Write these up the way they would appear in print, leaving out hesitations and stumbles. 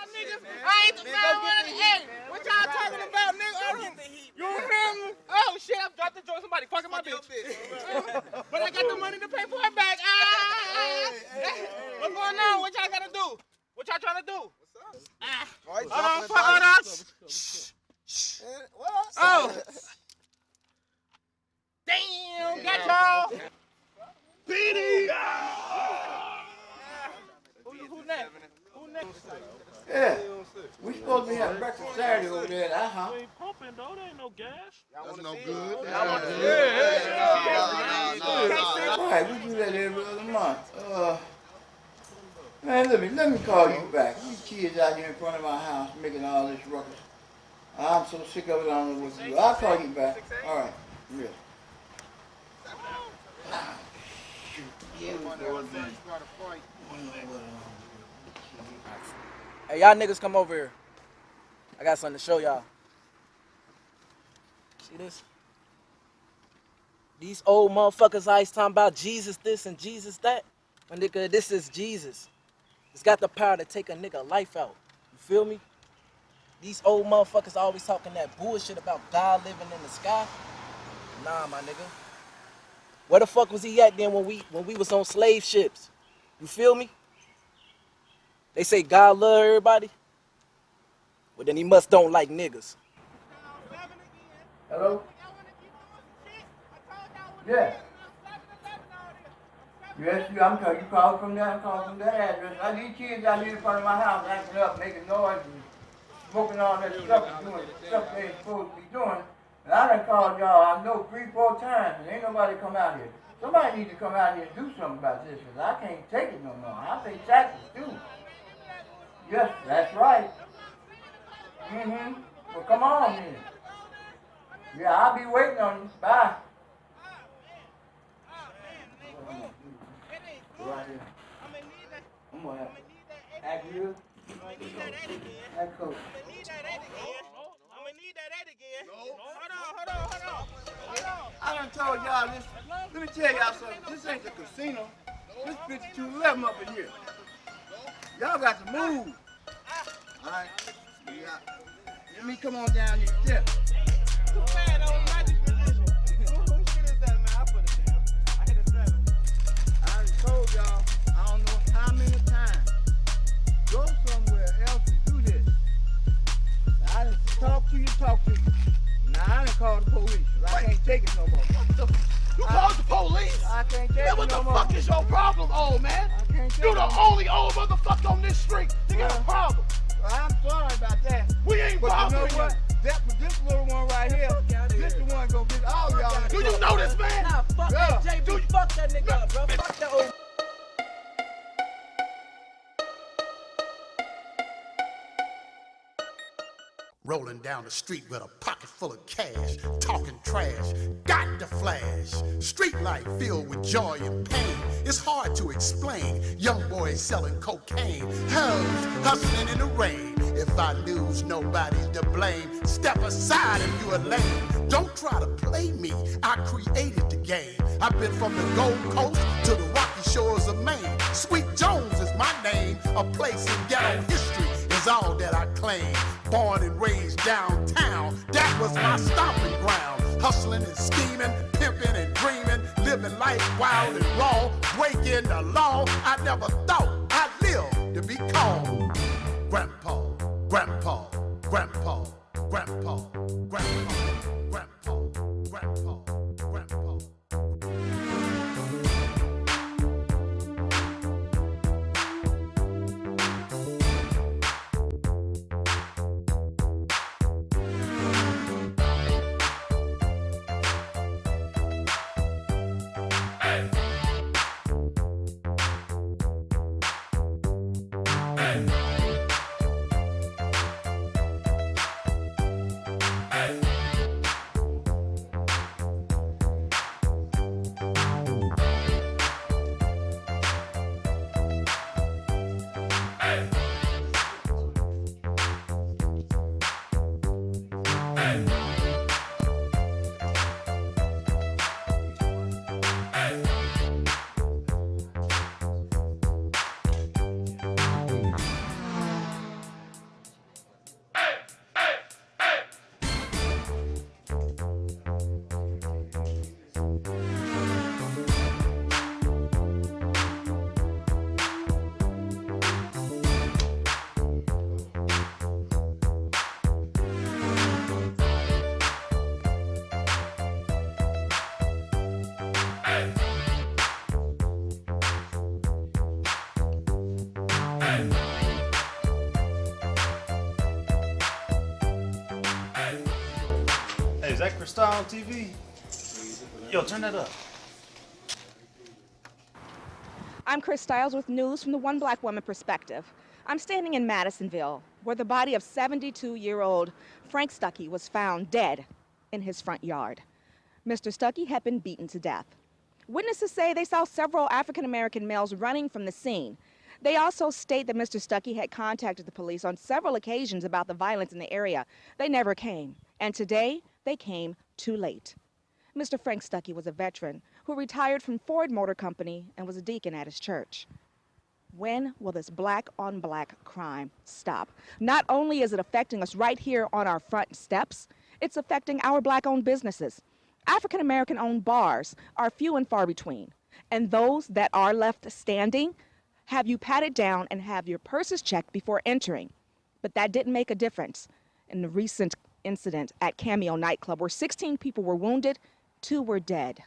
I ain't the man. Hey, what y'all talking about, nigga? You remember? Oh shit, I dropped the joint. Somebody fucking my bitch. But I got the money to pay for it back. What's going on? What y'all gotta do? What y'all trying to do? Hold on, hold on. Oh. Damn, got y'all. Petey. Who next? Yeah, we supposed to be having breakfast Saturday over there at our house. You ain't pumping though, there ain't no gas. That's no good. All right, we do that every other month. Man, let me call you back. You kids out here in front of my house making all this ruckus. I'm so sick of it, I don't know what to do. I'll call you back. All right, real. Shoot. Yeah, Hey, y'all niggas come over here. I got something to show y'all. See this? These old motherfuckers always talking about Jesus this and Jesus that. My nigga, this is Jesus. It's got the power to take a nigga life out. You feel me? These old motherfuckers always talking that bullshit about God living in the sky. Nah, my nigga. Where the fuck was he at then when we was on slave ships? You feel me? They say God love everybody. Well, then he must don't like niggas. Hello? Yeah. Yes, I'm calling. You called from that. I'm calling from that address. I need kids out here in front of my house acting up, making noise and smoking all that stuff and doing stuff they ain't supposed to be doing. And I done called y'all, I know 3-4 times, and ain't nobody come out here. Somebody needs to come out here and do something about this, because I can't take it no more. I pay taxes too. Yes, that's right. Well, come on then. Yeah, I'll be waiting on you. Bye. Right here. I'm gonna act you. Act coach. I'm gonna need that again. Hold on. I done told y'all this. Let me tell y'all something. This ain't the casino. This 5211 up in here. Y'all got to move. Alright? Yeah. Let me come on down here. Yeah. Too bad on magic position. Who shit is that, man? I put it down. I hit a 7. I done told y'all, I don't know how many times. Go somewhere else and do this. I done talk to you. Now I done called the police. I can't take it no more. You called the police? I can't take it no more. What the fuck is your problem, old man? I can't take You it the only old motherfucker on this street. You got a problem. I'm sorry about that. We ain't But you bothering know what? This little one right here, this the one gonna get all y'all. Do you know this man? Nah, fuck that JB. Fuck that nigga up, bro. Fuck that old. Rolling down the street with a pocket full of cash, talking trash, got to flash. Street life filled with joy and pain. It's hard to explain. Young boys selling cocaine, hoes hustling in the rain. If I lose, nobody's to blame. Step aside if you a lame. Don't try to play me. I created the game. I've been from the Gold Coast to the rocky shores of Maine. Sweet Jones is my name. A place in ghetto history is all that I claim. Born and raised downtown, that was my stomping ground. Hustling and scheming, pimping and dreaming, living life wild and raw, breaking the law. I never thought I'd live to be called Grandpa, Grandpa, Grandpa, Grandpa, Grandpa, Grandpa, Grandpa, Grandpa. Hey. that Cristal on TV? Yo, turn that up. I'm Chris Stiles with news from the One Black Woman perspective. I'm standing in Madisonville, where the body of 72-year-old Frank Stuckey was found dead in his front yard. Mr. Stuckey had been beaten to death. Witnesses say they saw several African-American males running from the scene. They also state that Mr. Stuckey had contacted the police on several occasions about the violence in the area. They never came, and today they came too late. Mr. Frank Stuckey was a veteran who retired from Ford Motor Company and was a deacon at his church. When will this black-on-black crime stop? Not only is it affecting us right here on our front steps, it's affecting our black-owned businesses. African-American-owned bars are few and far between, and those that are left standing have you patted down and have your purses checked before entering. But that didn't make a difference in the recent incident at Cameo nightclub where 16 people were wounded, 2 were dead.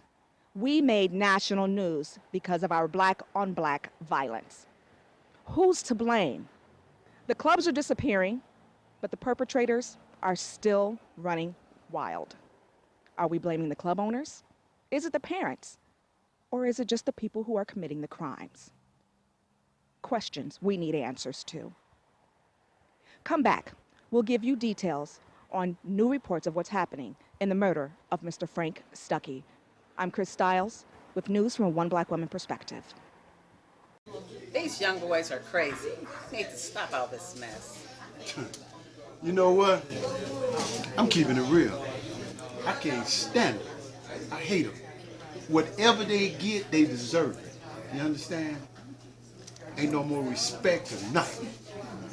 We made national news because of our black-on-black violence. Who's to blame? The clubs are disappearing, but the perpetrators are still running wild. Are we blaming the club owners? Is it the parents? Or is it just the people who are committing the crimes? Questions we need answers to. Come back. We'll give you details on new reports of what's happening in the murder of Mr. Frank Stuckey. I'm Chris Stiles with news from a One Black Woman perspective. These young boys are crazy. They need to stop all this mess. You know what? I'm keeping it real. I can't stand it. I hate them. Whatever they get, they deserve it. You understand? Ain't no more respect or nothing.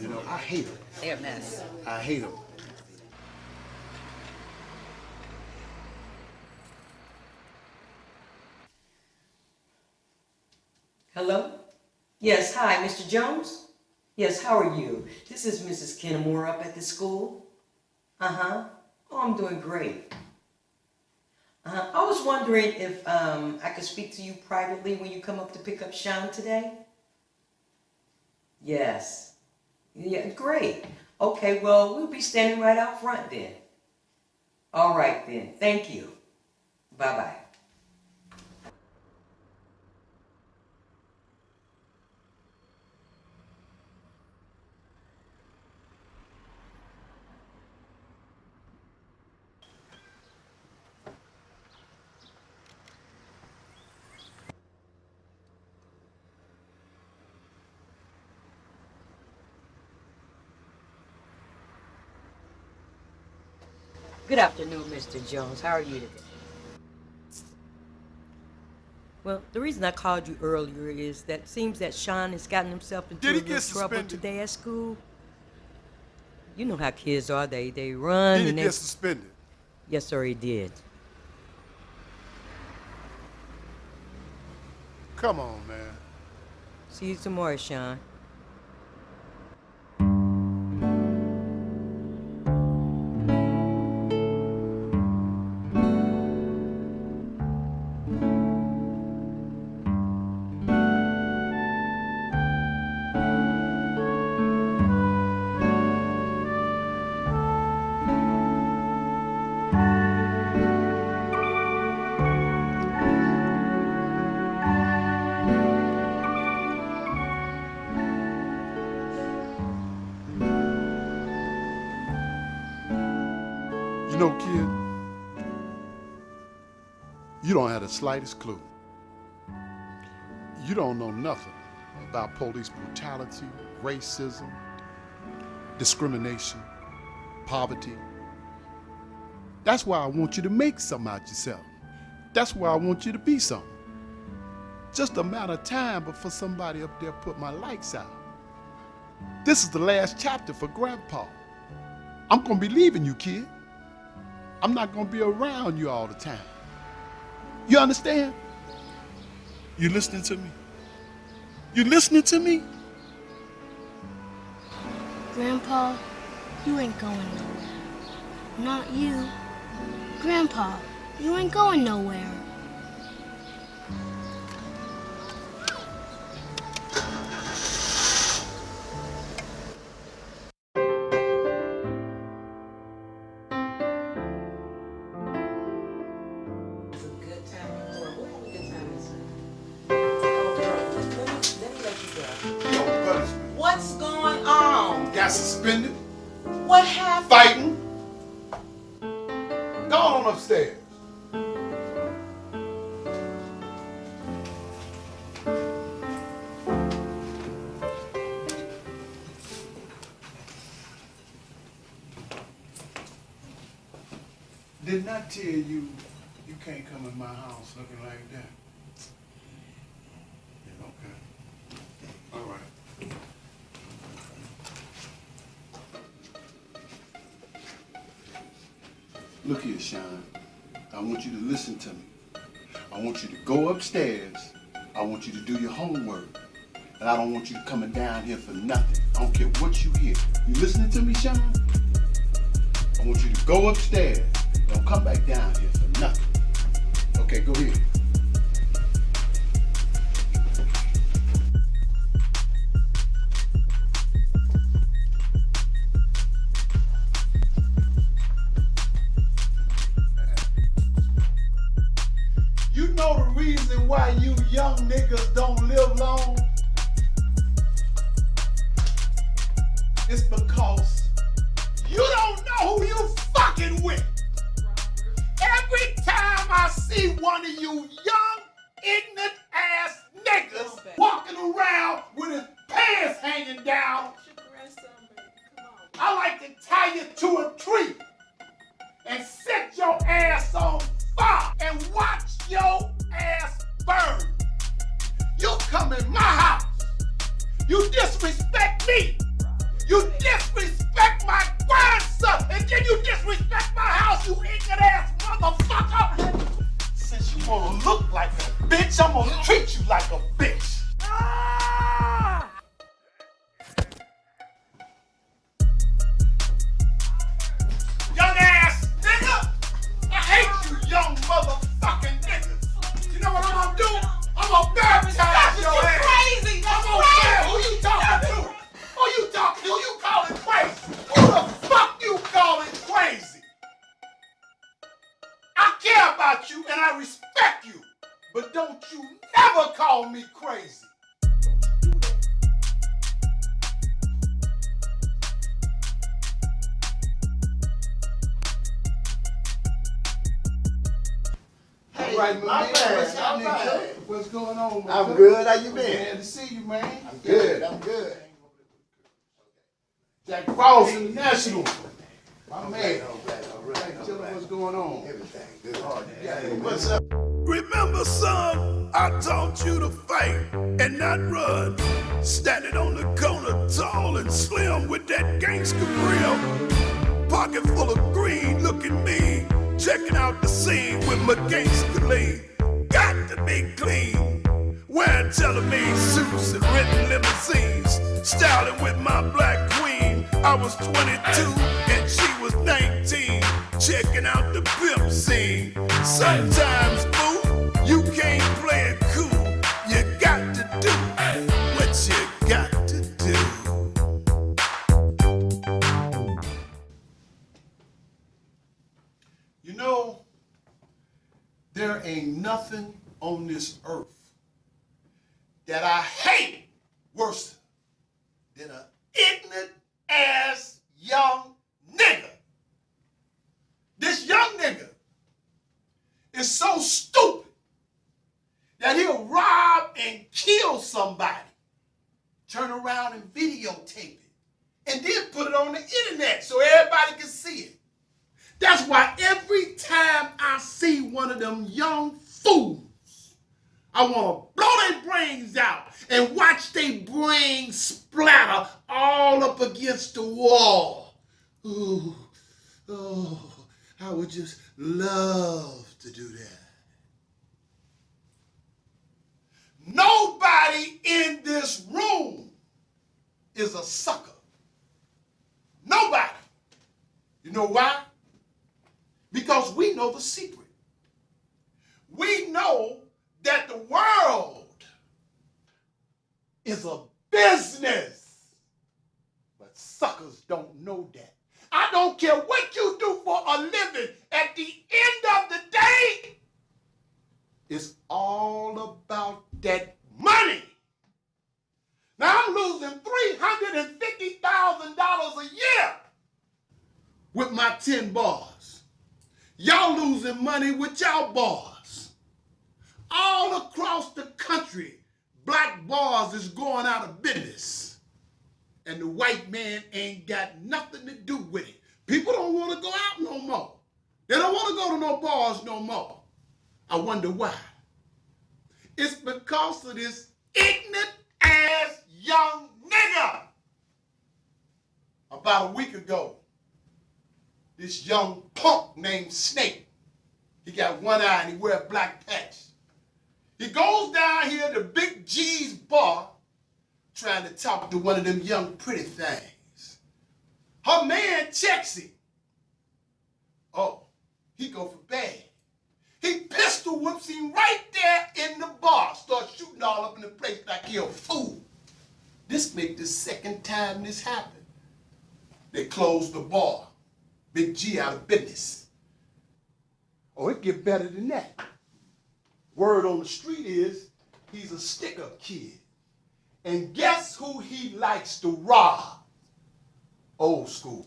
You know, I hate them. They're a mess. I hate them. Hello? Yes, hi, Mr. Jones? Yes, how are you? This is Mrs. Kenmore up at the school. Uh-huh. Oh, I'm doing great. I was wondering if I could speak to you privately when you come up to pick up Sean today? Yes. Yeah, great. Okay, well, we'll be standing right out front then. All right then. Thank you. Bye-bye. Good afternoon, Mr. Jones. How are you today? Well, the reason I called you earlier is that it seems that Sean has gotten himself into a little trouble today at school. You know how kids are. They run and Did he get suspended? Yes, sir, he did. Come on, man. See you tomorrow, Sean. You know, kid, you don't have the slightest clue. You don't know nothing about police brutality, racism, discrimination, poverty. That's why I want you to make something out yourself. That's why I want you to be something. Just a matter of time before somebody up there put my lights out. This is the last chapter for Grandpa. I'm gonna be leaving you, kid. I'm not gonna be around you all the time. You understand? You listening to me? You listening to me? Grandpa, you ain't going nowhere. Not you. Grandpa, you ain't going nowhere. suspended, What happened? fighting. Go on upstairs. Didn't I tell you you can't come in my house looking like that? Yeah, okay. All right. Look here, Sean. I want you to listen to me. I want you to go upstairs. I want you to do your homework. And I don't want you coming down here for nothing. I don't care what you hear. You listening to me, Sean? I want you to go upstairs. Don't come back down here for nothing. Okay, go ahead. You know the reason why you young niggas don't live long? It's because you don't know who you fucking with. Every time I see one of you young, ignorant ass niggas walking around with his pants hanging down, I like to tie you to a tree and set your ass on fire and watch your ass burn. You come in my house, you disrespect me, you disrespect my grandson, and then you disrespect my house, you ignorant ass motherfucker. Since you wanna look like a bitch, I'm gonna treat you like a bitch. Young ass nigga! I hate you young motherfucking niggas. You know what I'm gonna do? I'm gonna baptize your ass. Crazy! I'm gonna say, who you talking to? Who you talking to? Who you calling crazy? Who the fuck you calling crazy? I care about you and I respect you, but don't you never call me crazy. Hey, right, my man. What's going on? I'm good. How you been? Glad to see you, man. I'm good. I'm good. Jack Frost International. My man. All right. Hey, tell me what's going on. Everything good. What's up? Remember, son, I taught you to fight and not run. Standing on the corner, tall and slim with that gangster grill. Pocket full of green, look at me. Checking out the scene with my gangster lean. Got to be clean. Wearing Telemine suits and renting limousines. Styling with my black queen. I was 22 and she was 19. Checking out the pimp scene. Sometimes, boo, you can't play it cool. You got to do what you got to do. You know, there ain't nothing on this earth that I hate worse than an ignorant ass young nigga. This young nigga is so stupid that he'll rob and kill somebody, turn around and videotape it, and then put it on the internet so everybody can see it. That's why every time I see one of them young fools, I want to blow their brains out and watch their brains splatter all up against the wall. Ooh, oh, I would just love to do that. Nobody in this room is a sucker. Nobody. You know why? Because we know the secret. We know that the world is a business. But suckers don't know that. I don't care what you do for a living. At the end of the day, it's all about that money. Now I'm losing $350,000 a 10 bars. Y'all losing money with y'all bars. All across the country, black bars is going out of business. And the white man ain't got nothing to do with it. People don't want to go out no more. They don't want to go to no bars no more. I wonder why. It's because of this ignorant ass young nigga. About a week ago, this young punk named Snake, he got one eye and he wear a black patch. He goes down here to Big G's bar trying to talk to one of them young pretty things. Her man checks him. Oh, he go for bad. He pistol whips him right there in the bar. Starts shooting all up in the place like he a fool. This make the second time this happened. They closed the bar. Big G out of business. Oh, it get better than that. Word on the street is he's a stick-up kid. And guess who he likes to rob? Old school.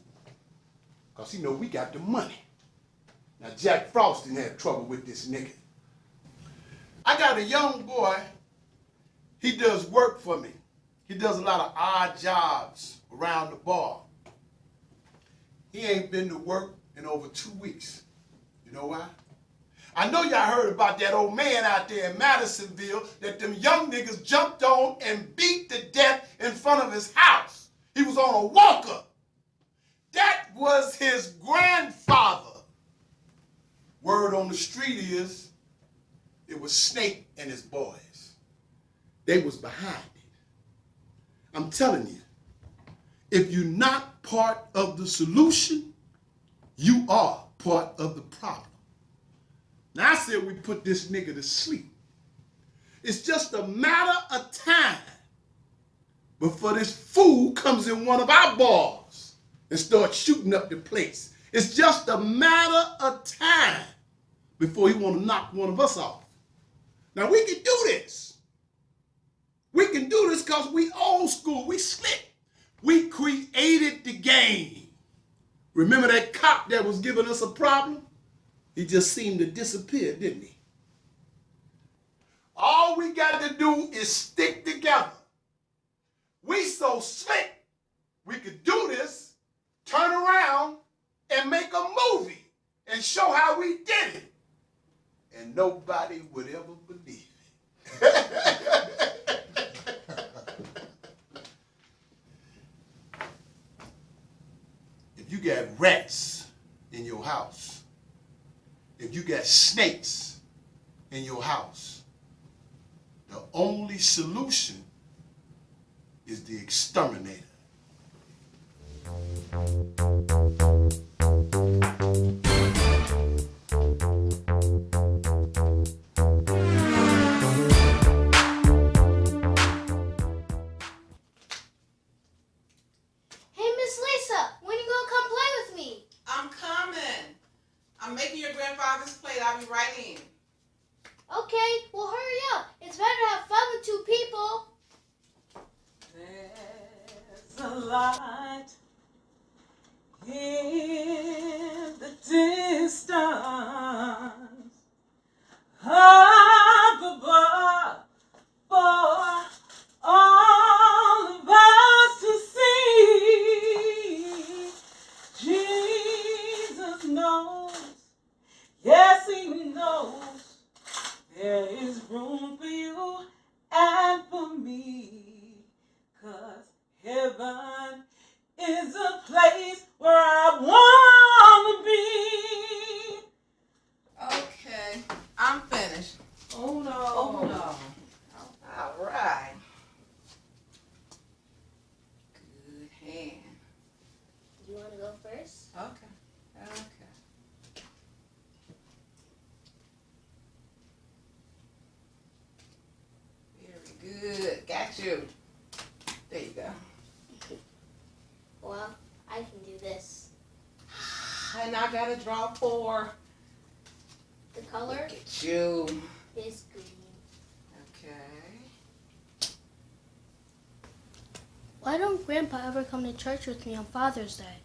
Because he know we got the money. Now, Jack Frost didn't have trouble with this nigga. I got a young boy. He does work for me. He does a lot of odd jobs around the bar. He ain't been to work in over 2 weeks. You know why? I know y'all heard about that old man out there in Madisonville that them young niggas jumped on and beat to death in front of his house. He was on a walker. That was his grandfather. Word on the street is it was Snake and his boys. They was behind it. I'm telling you, if you're not part of the solution, you are part of the problem. Now I said we put this nigga to sleep. It's just a matter of time before this fool comes in one of our bars and starts shooting up the place. It's just a matter of time before he want to knock one of us off. Now we can do this. We can do this because we old school, we slick. We created the game. Remember that cop that was giving us a problem? He just seemed to disappear, didn't he? All we got to do is stick together. We so slick, we could do this, turn around, and make a movie and show how we did it. And nobody would ever believe it. If you got rats in your house, if you got snakes in your house, the only solution is the exterminator. Hey, Miss Lisa, when you gonna come play with me? I'm coming. I'm making your grandfather's plate. I'll be right in. Okay, well hurry up. It's better to have fun with two people. There's a light in the distance up above for all of us to see. Jesus knows, yes he knows, there is room for you and for me, 'cause heaven is a place where I want to be. Okay, I'm finished. Oh no. Oh no. All right. Good hand. Do you want to go first? Okay. Very good. Got you. There you go. Well, I can do this. And I gotta draw 4. The color Look at you. is green. Okay. Why don't Grandpa ever come to church with me on Father's Day?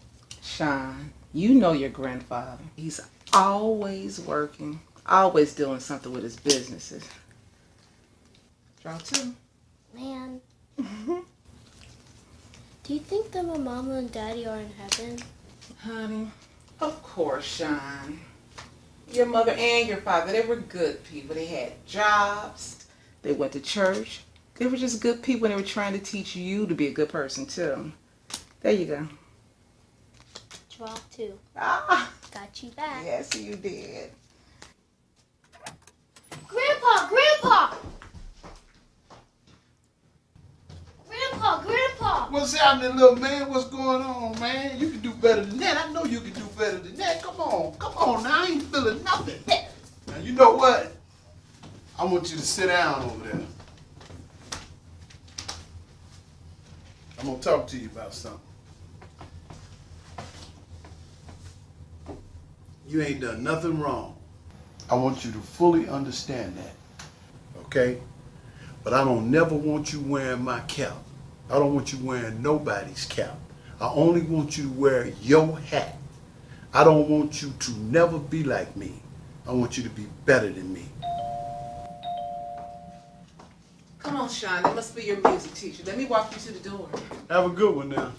Sean, You know your grandfather. He's always working, always doing something with his businesses. Draw two. Man. Do you think that my mama and daddy are in heaven? Honey, of course, Sean. Your mother and your father, they were good people. They had jobs. They went to church. They were just good people, and they were trying to teach you to be a good person, too. There you go. Draw two. Ah! Got you back. Yes, you did. Grandpa! Grandpa! Grandpa! Grandpa! What's happening, little man? What's going on, man? You can do better than that. I know you can do better than that. Come on now. I ain't feeling nothing. Now, you know what? I want you to sit down over there. I'm going to talk to you about something. You ain't done nothing wrong. I want you to fully understand that, okay? But I don't never want you wearing my cap. I don't want you wearing nobody's cap. I only want you to wear your hat. I don't want you to never be like me. I want you to be better than me. Come on, Sean. That must be your music teacher. Let me walk you to the door. Have a good one now.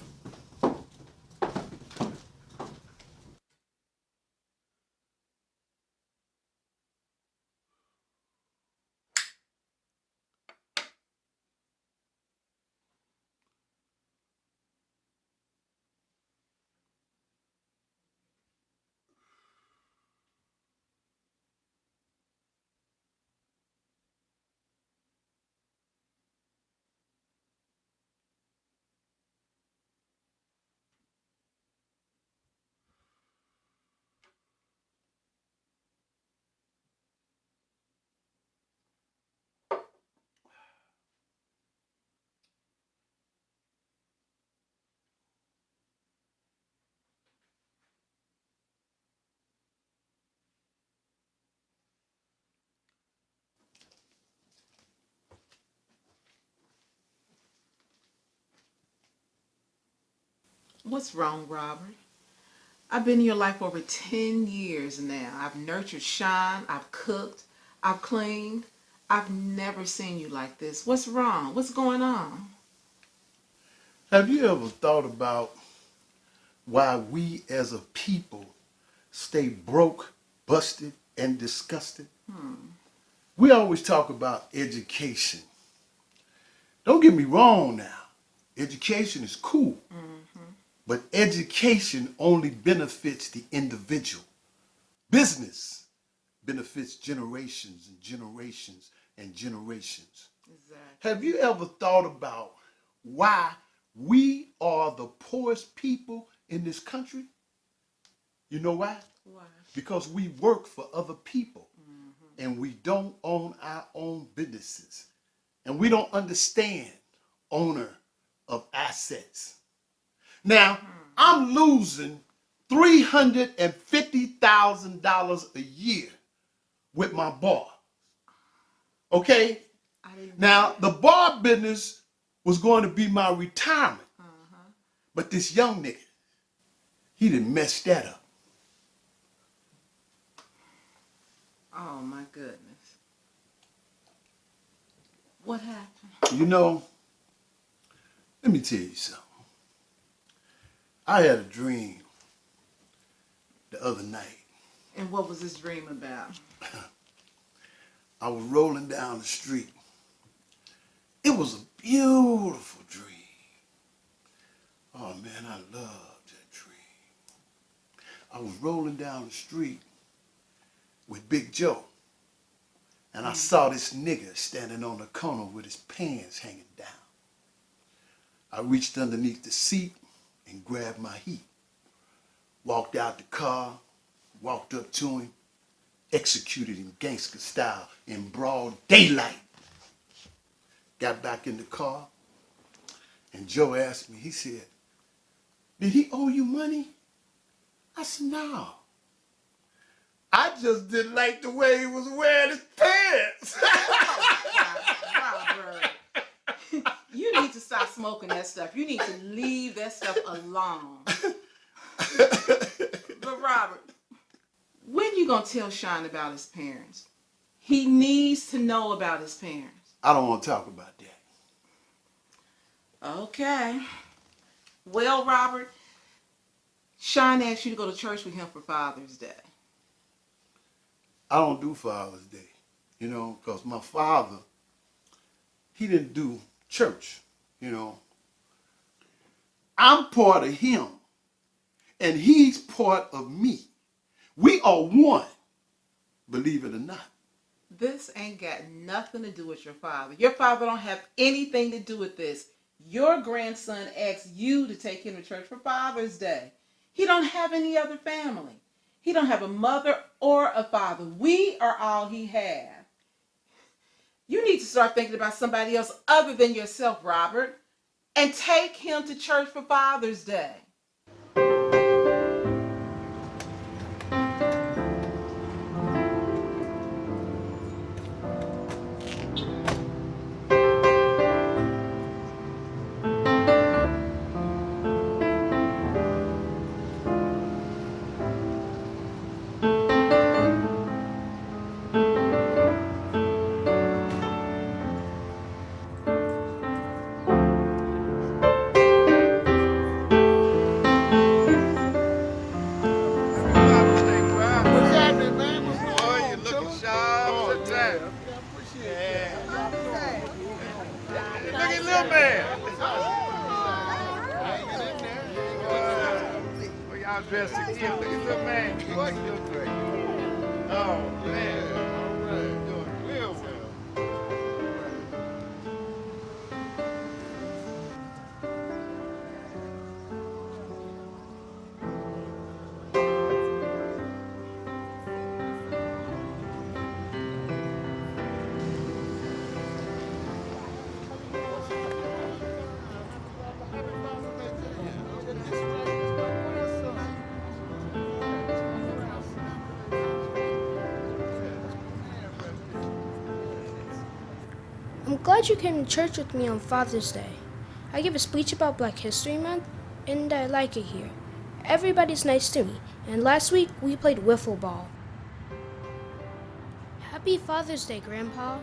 What's wrong, Robert? I've been in your life over 10 years now. I've nurtured Sean. I've cooked. I've cleaned. I've never seen you like this. What's wrong? What's going on? Have you ever thought about why we as a people stay broke, busted, and disgusted? We always talk about education. Don't get me wrong now. Education is cool. But education only benefits the individual. Business benefits generations and generations and generations. Exactly. Have you ever thought about why we are the poorest people in this country? You know why? Why? Because we work for other people and we don't own our own businesses. And we don't understand owner of assets. Now, I'm losing $350,000 a year with my bar. Okay? Now, the bar business was going to be my retirement. But this young nigga, he done messed that up. Oh, my goodness. What happened? You know, let me tell you something. I had a dream the other night. And what was this dream about? I was rolling down the street. It was a beautiful dream. Oh man, I loved that dream. I was rolling down the street with Big Joe. And I saw this nigga standing on the corner with his pants hanging down. I reached underneath the seat and grabbed my heat. Walked out the car, walked up to him, executed him gangster style in broad daylight. Got back in the car, and Joe asked me, he said, "Did he owe you money?" I said, "No. I just didn't like the way he was wearing his pants." Robert, you need to stop smoking that stuff. You need to leave that stuff alone. Robert, when you gonna tell Sean about his parents? He needs to know about his parents. I don't want to talk about that. Okay. Well, Robert, Sean asked you to go to church with him for Father's Day. I don't do Father's Day, you know, because my father, he didn't do church, you know. I'm part of him, and he's part of me. We are one, believe it or not. This ain't got nothing to do with your father. Your father don't have anything to do with this. Your grandson asked you to take him to church for Father's Day. He don't have any other family. He don't have a mother or a father. We are all he has. You need to start thinking about somebody else other than yourself, Robert, and take him to church for Father's Day. Dressed again. Look at the man. Boy, you look great. Oh, man. All right. Doing real well. I'm glad you came to church with me on Father's Day. I gave a speech about Black History Month, and I like it here. Everybody's nice to me, and last week we played wiffle ball. Happy Father's Day, Grandpa.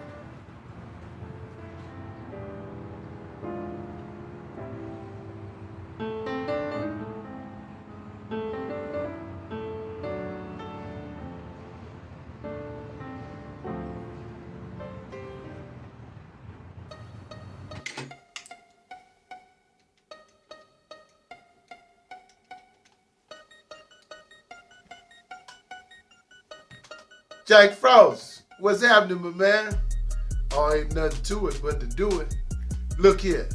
Jack Frost, what's happening, my man? Oh, ain't nothing to it but to do it. Look here,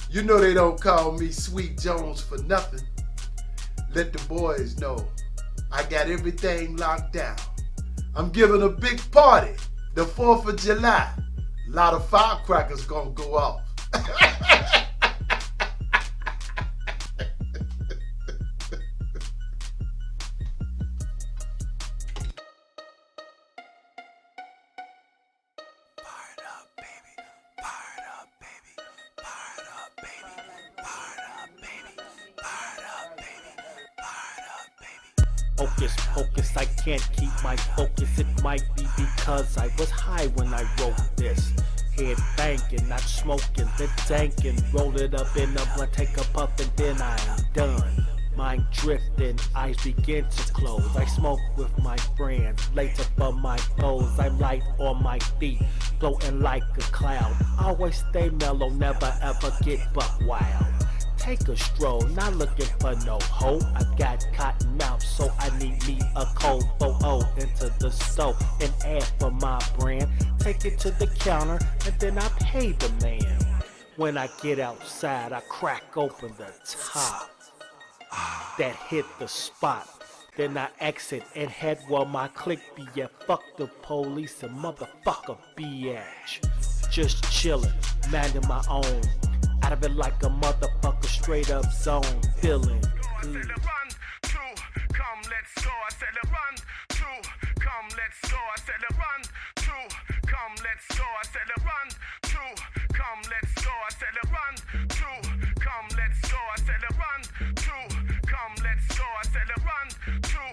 you know they don't call me Sweet Jones for nothing. Let the boys know I got everything locked down. I'm giving a big party, the 4th of July. A lot of firecrackers gonna go off. Hocus pocus, I can't keep my focus. It might be because I was high when I wrote this. Head banking, not smoking, then tanking. Roll it up in a blunt, take a puff, and then I'm done. Mind drifting, eyes begin to close. I smoke with my friends, later for my foes. I'm light on my feet, floating like a cloud. Always stay mellow, never ever get buck wild. Take a stroll, not looking for no hoe. I got cotton mouth, so I need me a cold photo. Into the stove and ask for my brand. Take it to the counter and then I pay the man. When I get outside, I crack open the top that hit the spot. Then I exit and head where my clique be at. Fuck the police and motherfucker bitch. Just chillin', minding my own. Out of it like a motherfucker, straight up zone, feeling good. Come, let's go. I said a run, two. Come, let's go. I said a run, two. Come, let's go. I said a run, two. Come, let's go. I said a run, two. Come, let's go. I said a run, two. Come, let's go. I said a run, two.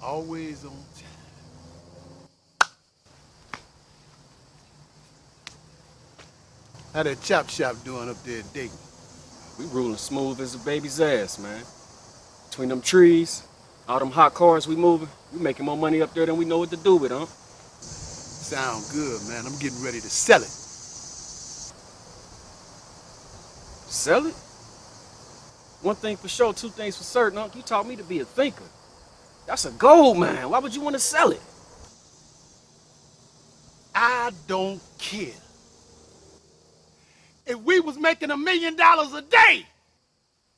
always on time. How that chop shop doing up there at Dayton? We rolling smooth as a baby's ass, man. Between them trees, all them hot cars we moving, we making more money up there than we know what to do with, huh? Sound good, man. I'm getting ready to sell it. Sell it? One thing for sure, two things for certain, Unc. You taught me to be a thinker. That's a gold mine. Why would you want to sell it? I don't care. If we was making $1 million a day,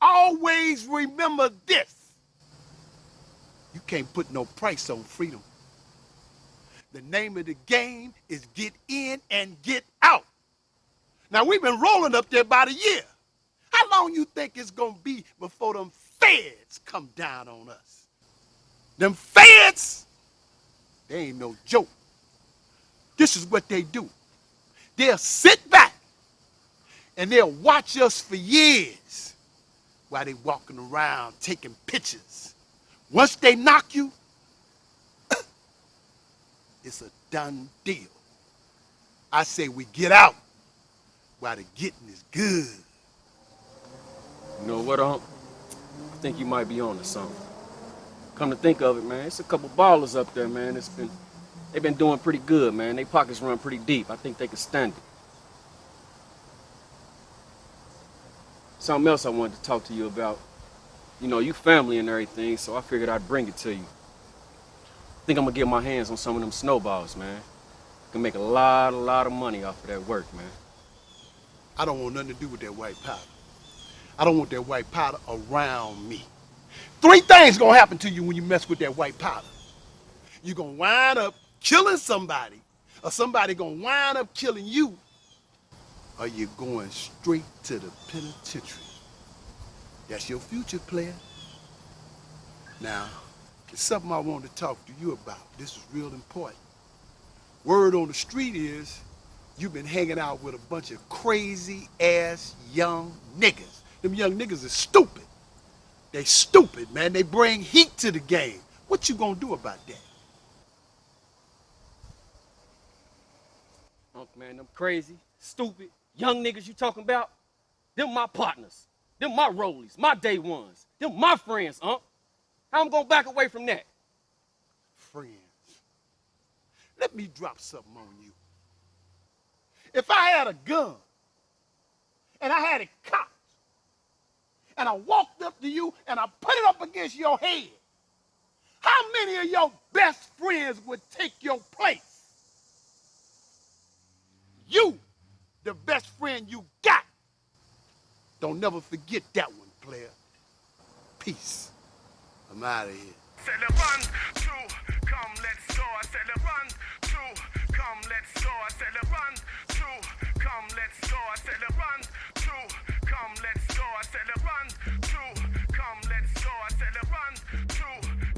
always remember this. You can't put no price on freedom. The name of the game is get in and get out. Now, we've been rolling up there about a year. How long you think it's gonna be before them feds come down on us? Them feds, they ain't no joke. This is what they do. They'll sit back and they'll watch us for years while they walking around taking pictures. Once they knock you, it's a done deal. I say we get out while the getting is good. You know what, Unc? I think you might be on to something. Come to think of it, man, it's a couple ballers up there, man. They've been doing pretty good, man. Their pockets run pretty deep. I think they can stand it. Something else I wanted to talk to you about. You know, you family and everything, so I figured I'd bring it to you. I think I'm gonna get my hands on some of them snowballs, man. Can make a lot of money off of that work, man. I don't want nothing to do with that white powder. I don't want that white powder around me. 3 things gonna happen to you when you mess with that white powder. You're gonna wind up killing somebody, or somebody gonna wind up killing you, or you're going straight to the penitentiary. That's your future, player. Now, there's something I want to talk to you about. This is real important. Word on the street is you've been hanging out with a bunch of crazy-ass young niggas. Them young niggas are stupid. They stupid, man. They bring heat to the game. What you gonna do about that? Unc, man, them crazy, stupid, young niggas you talking about, them my partners. Them my rollies, my day ones. Them my friends, Unc. How I'm gonna back away from that? Friends. Let me drop something on you. If I had a gun and I had it cocked and I walked up to you and I put it up against your head, how many of your best friends would take your place? You, the best friend you got. Don't never forget that one, player. Peace. I'm out of here. Say the run, 2, come let's go. I said the run, 2, come let's go. I said the run, 2, come let's go. I said the run, 2, come let's go. I said the run, 2, come let's go. I said the run, 2,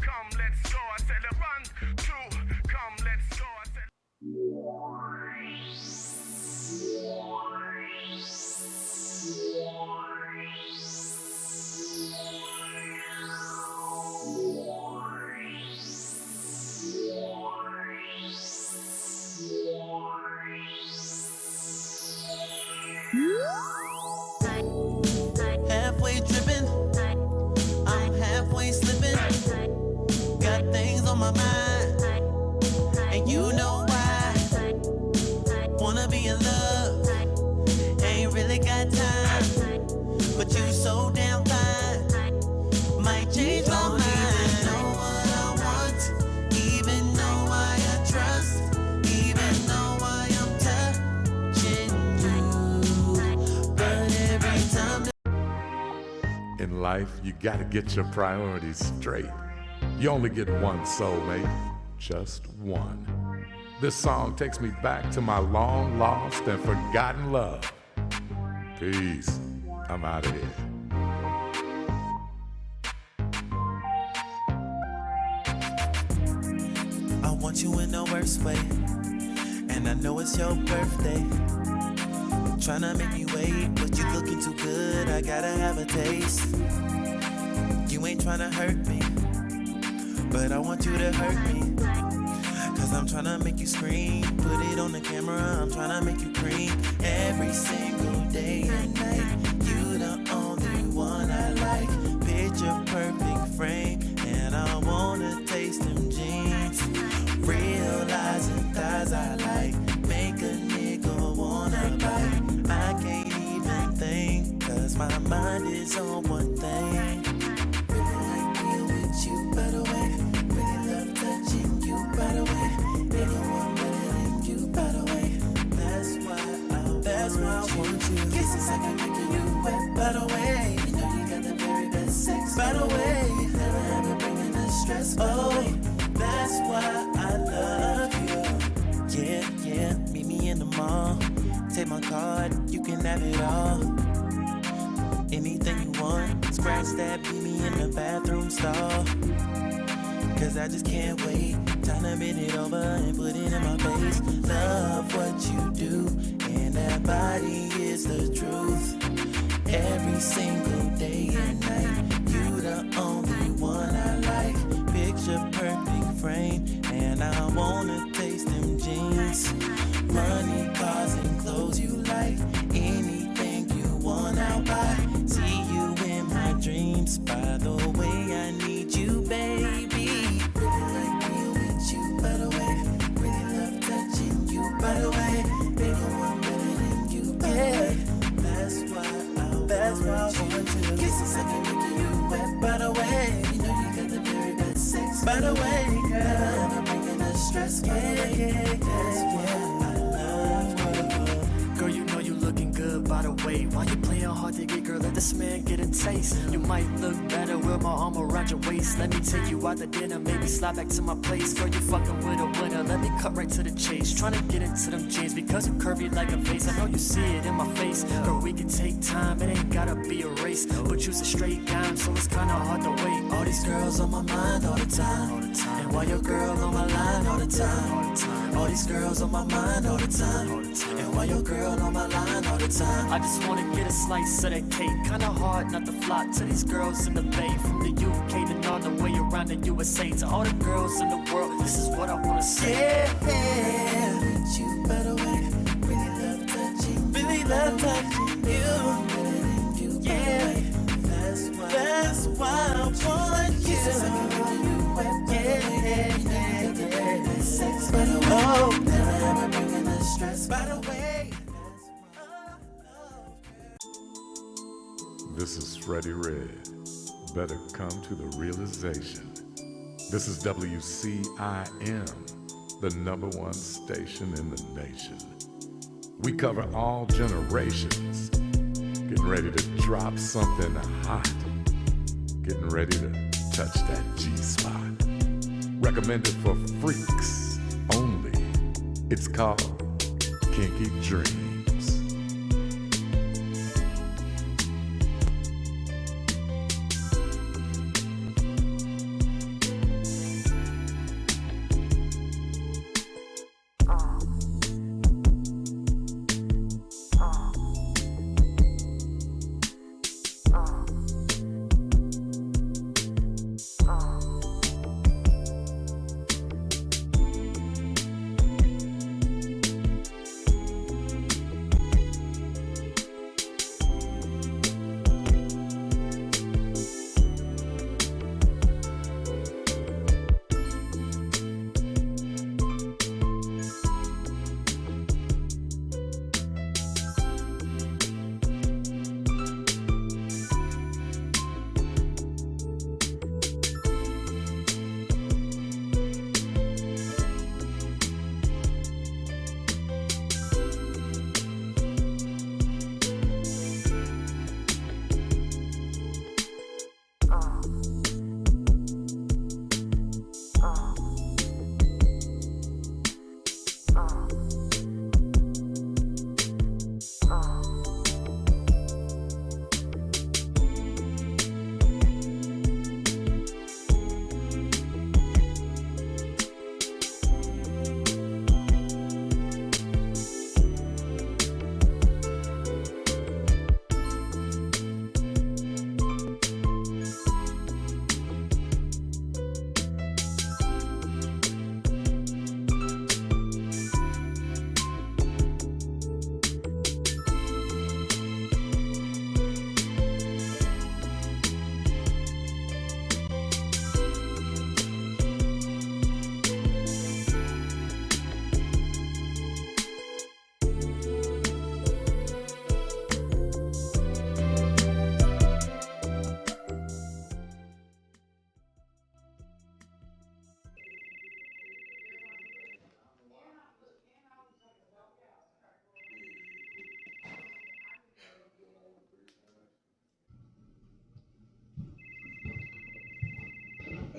come let's go. I said the run, 2, come let's go. I said. Halfway tripping, I'm halfway slipping. Got things on my mind, and you know why. Wanna be in love, ain't really got time, but you so damn fine. Might change my mind. Even know what I want, even know why I trust, even know why I'm touching you. But every time. In life, you gotta get your priorities straight. You only get one soulmate, just one. This song takes me back to my long lost and forgotten love. Peace. I'm out of here. I want you in the worst way, and I know it's your birthday. Tryna make me wait, but you looking too good, I gotta have a taste. You ain't tryna hurt me, but I want you to hurt me. Cause I'm tryna make you scream. Put it on the camera, I'm tryna make you cream. Every single day and night, you the only one I like. Picture perfect frame, and I wanna taste them jeans. Realizing thighs I like, make a nigga wanna bite. I can't even think, cause my mind is on one thing. Really like being with you, by the way. Really love touching you, by the way. Nigga want better than you, by the way. That's why I want you. Kisses I can make you wet, by the way. You know you got the very best sex, by the way. Never ever bringing the stress, oh. That's why I love you. Yeah, yeah, meet me in the mall. Take my card, you can have it all. Anything you want, scratch that, meet me in the bathroom stall. Cause I just can't wait. Time to bend it over and put it in my face. Love what you do, and that body is the truth. Every single day and night, you the only one I like. Picture perfect frame, and I wanna taste them jeans. Money, cars, and clothes you like. Anything you want, I'll buy. See you in my dreams. By the way, I need you, baby. Really like being with you, by the way. Really love touching you, by the way. Nigga want better than you, by the way. That's why I want you. Kisses I can make you wet, by the way. You know you got the very best sex, by the way. Never ever bringing the stress, by the way. That's why I love you. Girl, you know you looking good, by the way. Why you playing hard to get, girl? Let this man get a taste. You might look better with my arm around your waist. Let me take you out to dinner, maybe slide back to my place. Girl, you fucking with a winner. Let me cut right to the chase. Tryna get into them jeans because you curvy like a face. I know you see it in my face. Girl, we can take time, it ain't gotta be a race. But you's a straight dime, so it's kinda hard to wait. All these girls on my mind all the time. And while your girl on my line all the time. All these girls on my mind all the time. And while your girl on my line all the time. I just wanna get a slice of that cake. Kinda hard not to flock to these girls in the Bay. From the UK to all the way around the USA. To all the girls in the world, this is what I wanna say. Yeah, with you, by the way. Really love touching, really love touching you. Yeah, that's why I want you. Yeah, sex, by the way. Never ever bringing the stress, by the way. This is Freddie Red. Better come to the realization. This is WCIM, the #1 station in the nation. We cover all generations. Getting ready to drop something hot. Getting ready to touch that G-spot. Recommended for freaks only. It's called Kinky Dreams.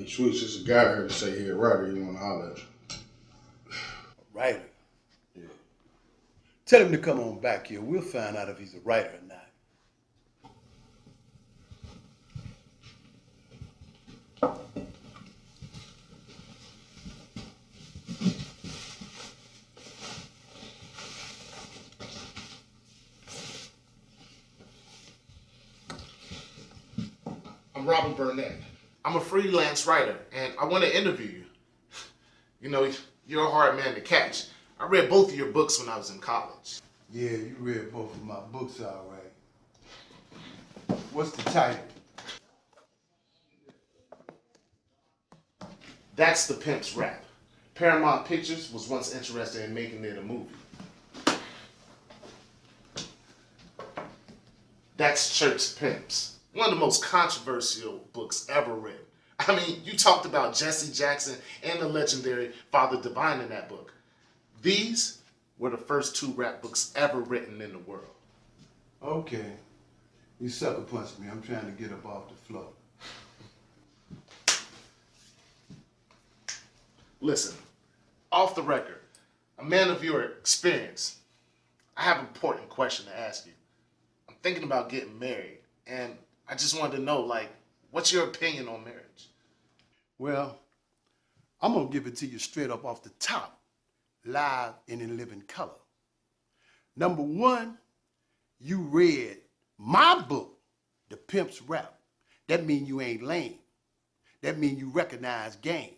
Hey, Sweets, there's a guy here to say he a writer. You want to holler at you. Writer? Yeah. Tell him to come on back here. We'll find out if he's a writer or not. I'm Robert Burnett. I'm a freelance writer, and I want to interview you. You know, you're a hard man to catch. I read both of your books when I was in college. Yeah, you read both of my books, all right. What's the title? That's The Pimp's Rap. Paramount Pictures was once interested in making it a movie. That's Church Pimps. One of the most controversial books ever written. I mean, you talked about Jesse Jackson and the legendary Father Divine in that book. These were the first 2 rap books ever written in the world. Okay. You sucker punched me. I'm trying to get up off the floor. Listen, off the record, a man of your experience, I have an important question to ask you. I'm thinking about getting married, and I just wanted to know, like, what's your opinion on marriage? Well, I'm going to give it to you straight up off the top, live and in living color. Number 1, you read my book, The Pimp's Rap. That means you ain't lame. That means you recognize game.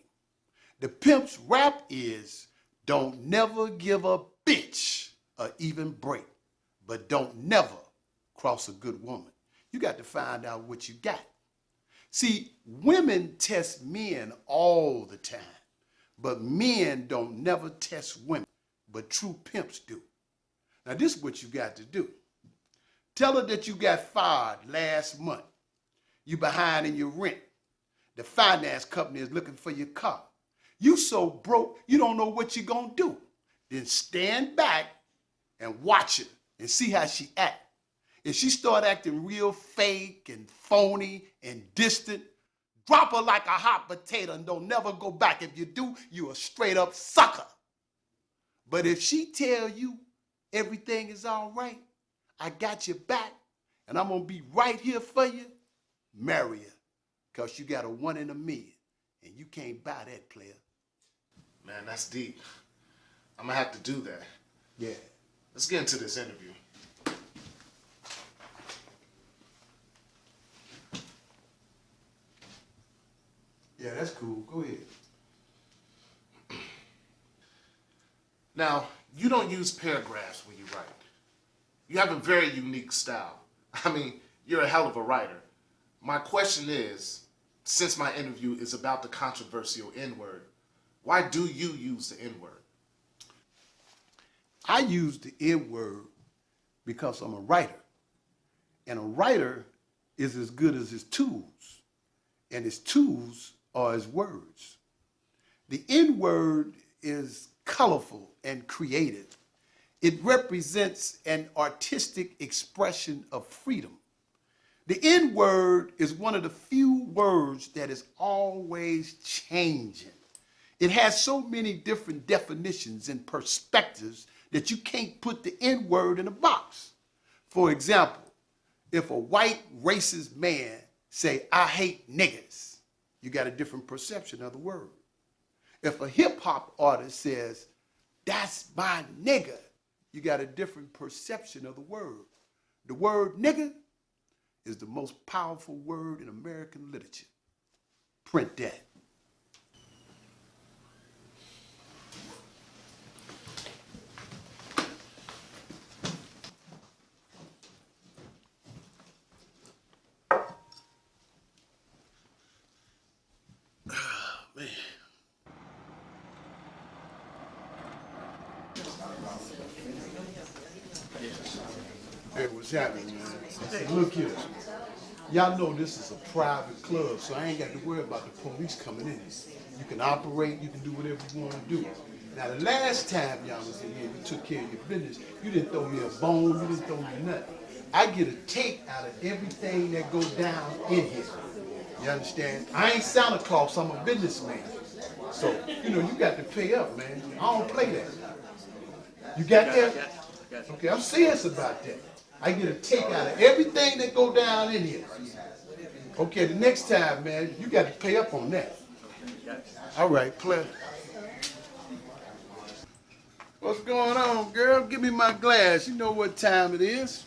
The Pimp's Rap is don't never give a bitch an even break, but don't never cross a good woman. You got to find out what you got. See, women test men all the time, but men don't never test women, but true pimps do. Now, this is what you got to do. Tell her that you got fired last month. You behind in your rent. The finance company is looking for your car. You so broke, you don't know what you're gonna do. Then stand back and watch her and see how she act. If she start acting real fake and phony and distant, drop her like a hot potato and don't never go back. If you do, you a straight up sucker. But if she tell you everything is all right, I got your back, and I'm gonna be right here for you, marry her. Cause you got a 1 in a million, and you can't buy that, player. Man, that's deep. I'm gonna have to do that. Yeah. Let's get into this interview. Yeah, that's cool. Go ahead. Now, you don't use paragraphs when you write. You have a very unique style. I mean, you're a hell of a writer. My question is, since my interview is about the controversial N-word, why do you use the N-word? I use the N-word because I'm a writer. And a writer is as good as his tools. And his tools are his words. The N-word is colorful and creative. It represents an artistic expression of freedom. The N-word is one of the few words that is always changing. It has so many different definitions and perspectives that you can't put the N-word in a box. For example, if a white racist man say, I hate niggas, you got a different perception of the word. If a hip hop artist says, that's my nigga, you got a different perception of the word. The word nigga is the most powerful word in American literature. Print that. Man. Hey, what's happening, man? Hey, look here. Y'all know this is a private club, so I ain't got to worry about the police coming in. You can operate, you can do whatever you want to do. Now, the last time y'all was in here, you took care of your business. You didn't throw me a bone, you didn't throw me nothing. I get a take out of everything that goes down in here. You understand? I ain't Santa Claus, I'm a businessman. So, you got to pay up, man. I don't play that. You got that? Okay, I'm serious about that. I get a take out of everything that go down in here. Okay, the next time, man, you got to pay up on that. All right, play. What's going on, girl? Give me my glass. You know what time it is.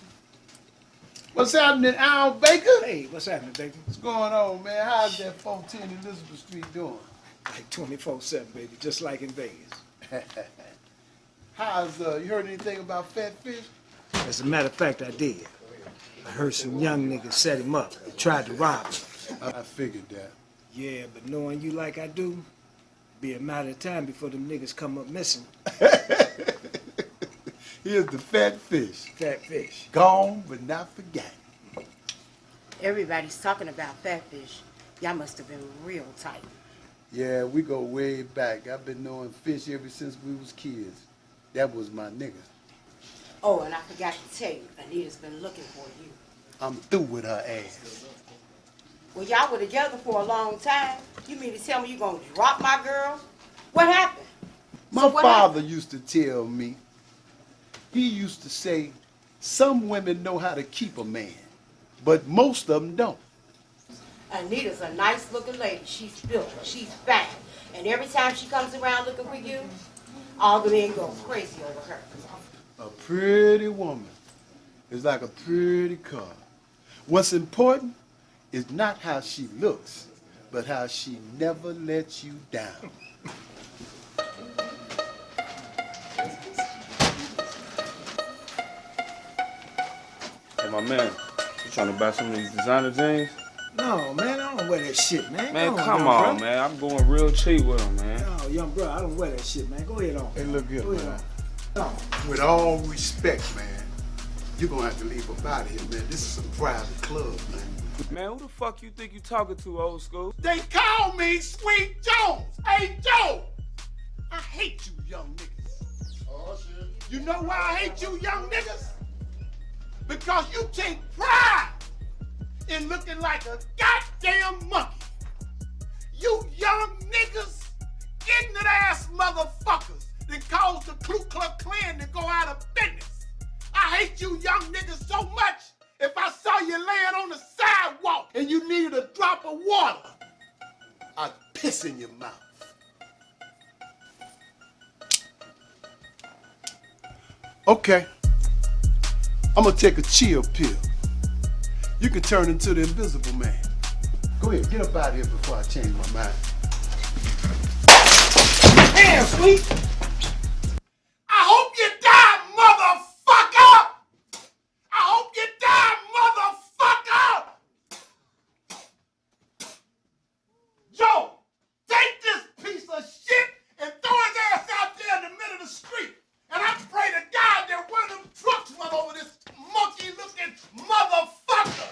What's happening, Al Baker? Hey, what's happening, baby? What's going on, man? How's that 410 Elizabeth Street doing? Like 24/7, baby, just like in Vegas. How's, you heard anything about Fat Fish? As a matter of fact, I did. I heard some young niggas set him up. They tried to rob him. I figured that. Yeah, but knowing you like I do, be a matter of time before them niggas come up missing. Here's the Fat Fish. Fat Fish. Gone but not forgotten. Everybody's talking about Fat Fish. Y'all must have been real tight. Yeah, we go way back. I've been knowing Fish ever since we was kids. That was my nigga. Oh, and I forgot to tell you, Anita's been looking for you. I'm through with her ass. Well, y'all were together for a long time. You mean to tell me you gonna drop my girl? What happened? My father used to tell me, he used to say, some women know how to keep a man, but most of them don't. Anita's a nice looking lady. She's built, she's fat. And every time she comes around looking for you, all the men go crazy over her. A pretty woman is like a pretty car. What's important is not how she looks, but how she never lets you down. Hey, my man, you trying to buy some of these designer jeans? No, man, I don't wear that shit, man. Man, Go come young on, bro. man. I'm going real cheap with them, man. No, young bro, I don't wear that shit, man. Go ahead on. Hey, look here, Go ahead man. on. No. With all respect, man, you're gonna have to leave up out of here, man. This is a private club, man. Man, who the fuck you think you talking to, old school? They call me Sweet Jones. Hey, Joe! I hate you young niggas. Oh, shit. You know why I hate you young niggas? Because you take pride in looking like a goddamn monkey. You young niggas, ignorant ass motherfuckers that caused the Ku Klux Klan to go out of business. I hate you young niggas so much, if I saw you laying on the sidewalk and you needed a drop of water, I'd piss in your mouth. Okay, I'm gonna take a chill pill. You can turn into the invisible man. Go ahead, get up out of here before I change my mind. Damn, Sweet! I hope you die, motherfucker! I hope you die, motherfucker! Joe, take this piece of shit and throw his ass out there in the middle of the street. And I pray to God that one of them trucks went over this monkey-looking motherfucker.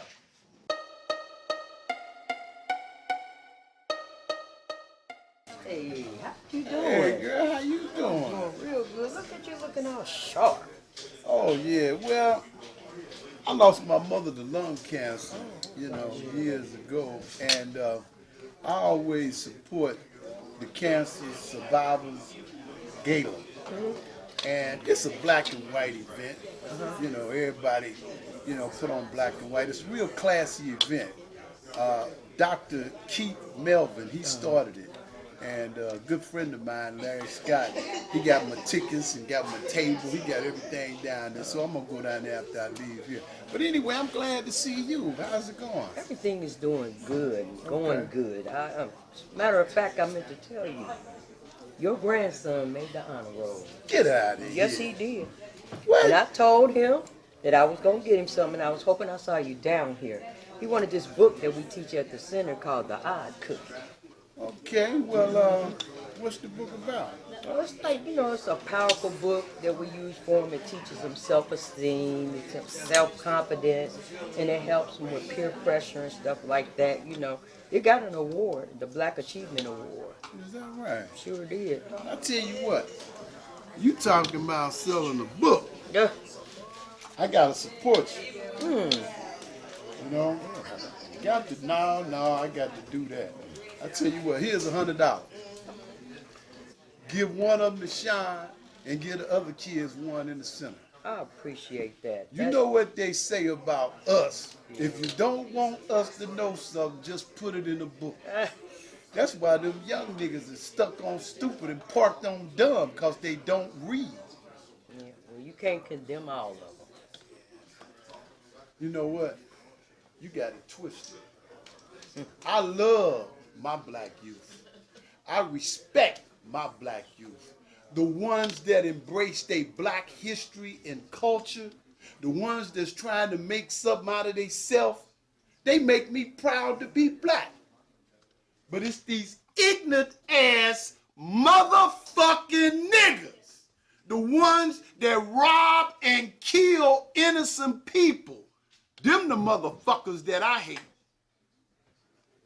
Hey, how you doing? Hey, girl, how you doing? I'm doing real good. Look at you looking all sharp. Oh, yeah, well, I lost my mother to lung cancer, years ago. And I always support the Cancer Survivors Gala. And it's a black and white event. Everybody, put on black and white. It's a real classy event. Dr. Keith Melvin, he started it. And a good friend of mine, Larry Scott, he got my tickets and got my table. He got everything down there. So I'm going to go down there after I leave here. But anyway, I'm glad to see you. How's it going? Everything is doing good, going good. Matter of fact, I meant to tell you, your grandson made the honor roll. Get out of here. Yes, he did. What? And I told him that I was going to get him something. I was hoping I saw you down here. He wanted this book that we teach at the center called The Odd Cookie. Okay, well, what's the book about? Well, it's like, it's a powerful book that we use for him. It teaches him self-esteem, it teaches self-confidence, and it helps him with peer pressure and stuff like that. It got an award, the Black Achievement Award. Is that right? Sure did. I tell you what, you talking about selling a book. Yeah. I gotta support you. got to, no, I got to do that. I tell you what, here's $100. Give one of them to Sean and give the other kids one in the center. I appreciate that. You know what they say about us. If you don't want us to know something, just put it in a book. That's why them young niggas is stuck on stupid and parked on dumb, because they don't read. Yeah, well, you can't condemn all of them. You know what? You got it twisted. I love my black youth. I respect my black youth. The ones that embrace their black history and culture, the ones that's trying to make something out of themselves, they make me proud to be black. But it's these ignorant ass motherfucking niggas, the ones that rob and kill innocent people. Them the motherfuckers that I hate.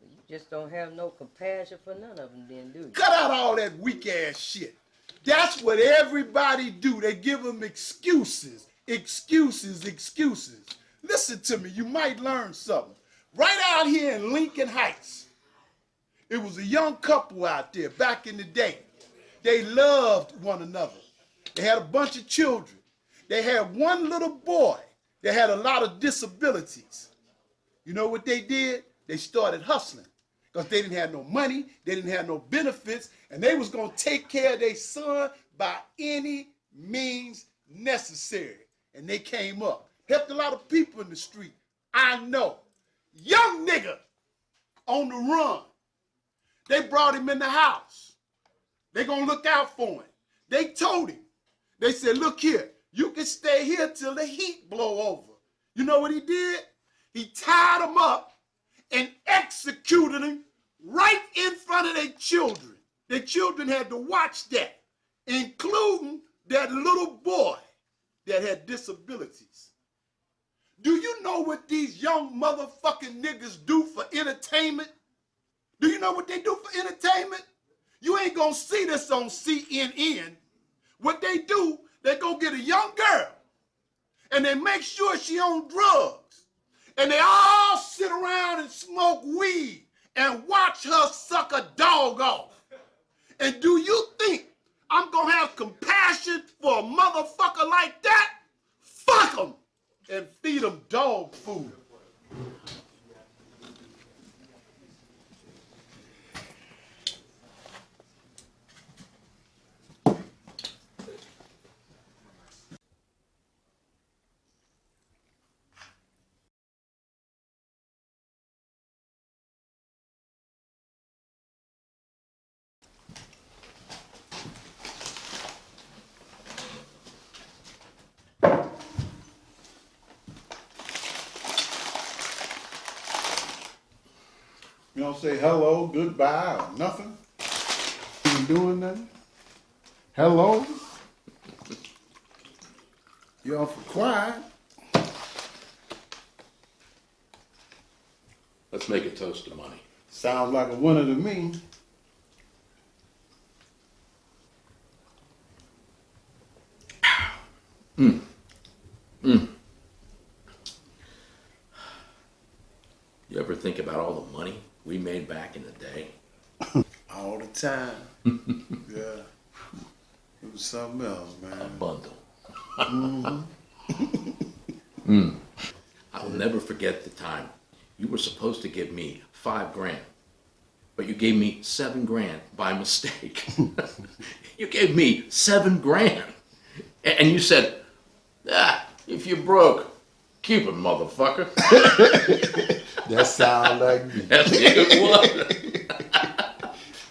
You just don't have no compassion for none of them then, do you? Cut out all that weak ass shit. That's what everybody do. They give them excuses. Listen to me, you might learn something. Right out here in Lincoln Heights, it was a young couple out there back in the day. They loved one another. They had a bunch of children. They had one little boy that had a lot of disabilities. You know what they did? They started hustling because they didn't have no money, they didn't have no benefits, and they was gonna take care of their son by any means necessary. And they came up, helped a lot of people in the street. I know. Young nigga on the run. They brought him in the house. They gonna look out for him. They told him. They said, look here, you can stay here till the heat blow over. You know what he did? He tied him up and executed him right in front of their children. Their children had to watch that, including that little boy that had disabilities. Do you know what these young motherfucking niggas do for entertainment? Do you know what they do for entertainment? You ain't gonna see this on CNN. What they do, they go get a young girl and they make sure she on drugs. And they all sit around and smoke weed and watch her suck a dog off. And do you think I'm gonna have compassion for a motherfucker like that? Fuck them and feed them dog food. You don't say hello, goodbye, or nothing? You ain't doing nothing? Hello? You awful quiet. Let's make a toast to money. Sounds like a winner to me. You ever think about all the money we made back in the day? All the time. Yeah. It was something else, man. A bundle. Mm-hmm. I'll never forget the time you were supposed to give me $5,000, but you gave me $7,000 by mistake. You gave me $7,000, and you said, if you're broke, keep it, motherfucker. That sound like me. That's it was.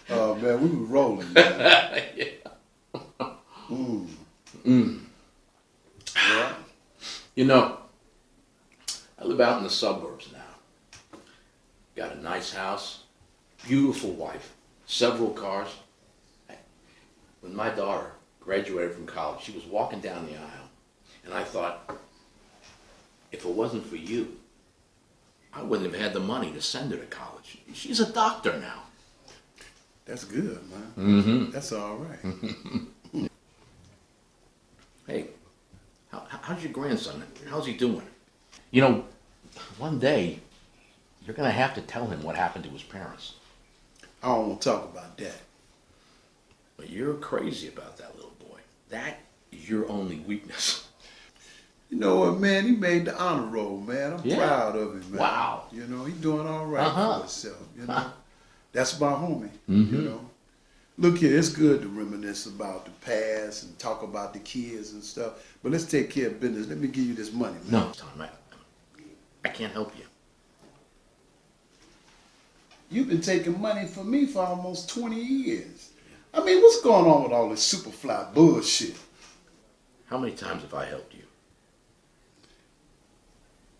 Oh man, we was rolling, man. Yeah. You know, I live out in the suburbs now. Got a nice house, beautiful wife, several cars. When my daughter graduated from college, she was walking down the aisle, and I thought, if it wasn't for you, I wouldn't have had the money to send her to college. She's a doctor now. That's good, man. Mm-hmm. That's all right. Hey, how's your grandson? How's he doing? You know, one day, You're gonna have to tell him what happened to his parents. I don't want to talk about that. But you're crazy about that little boy. That is your only weakness. You know what, man? He made the honor roll, man. I'm proud of him, man. Wow. You know, he's doing all right for himself, you know. That's my homie, Mm-hmm. you know. Look here, it's good to reminisce about the past and talk about the kids and stuff, but let's take care of business. Let me give you this money, man. No, Tom, I can't help you. You've been taking money from me for almost 20 years. I mean, what's going on with all this Superfly bullshit? How many times have I helped you?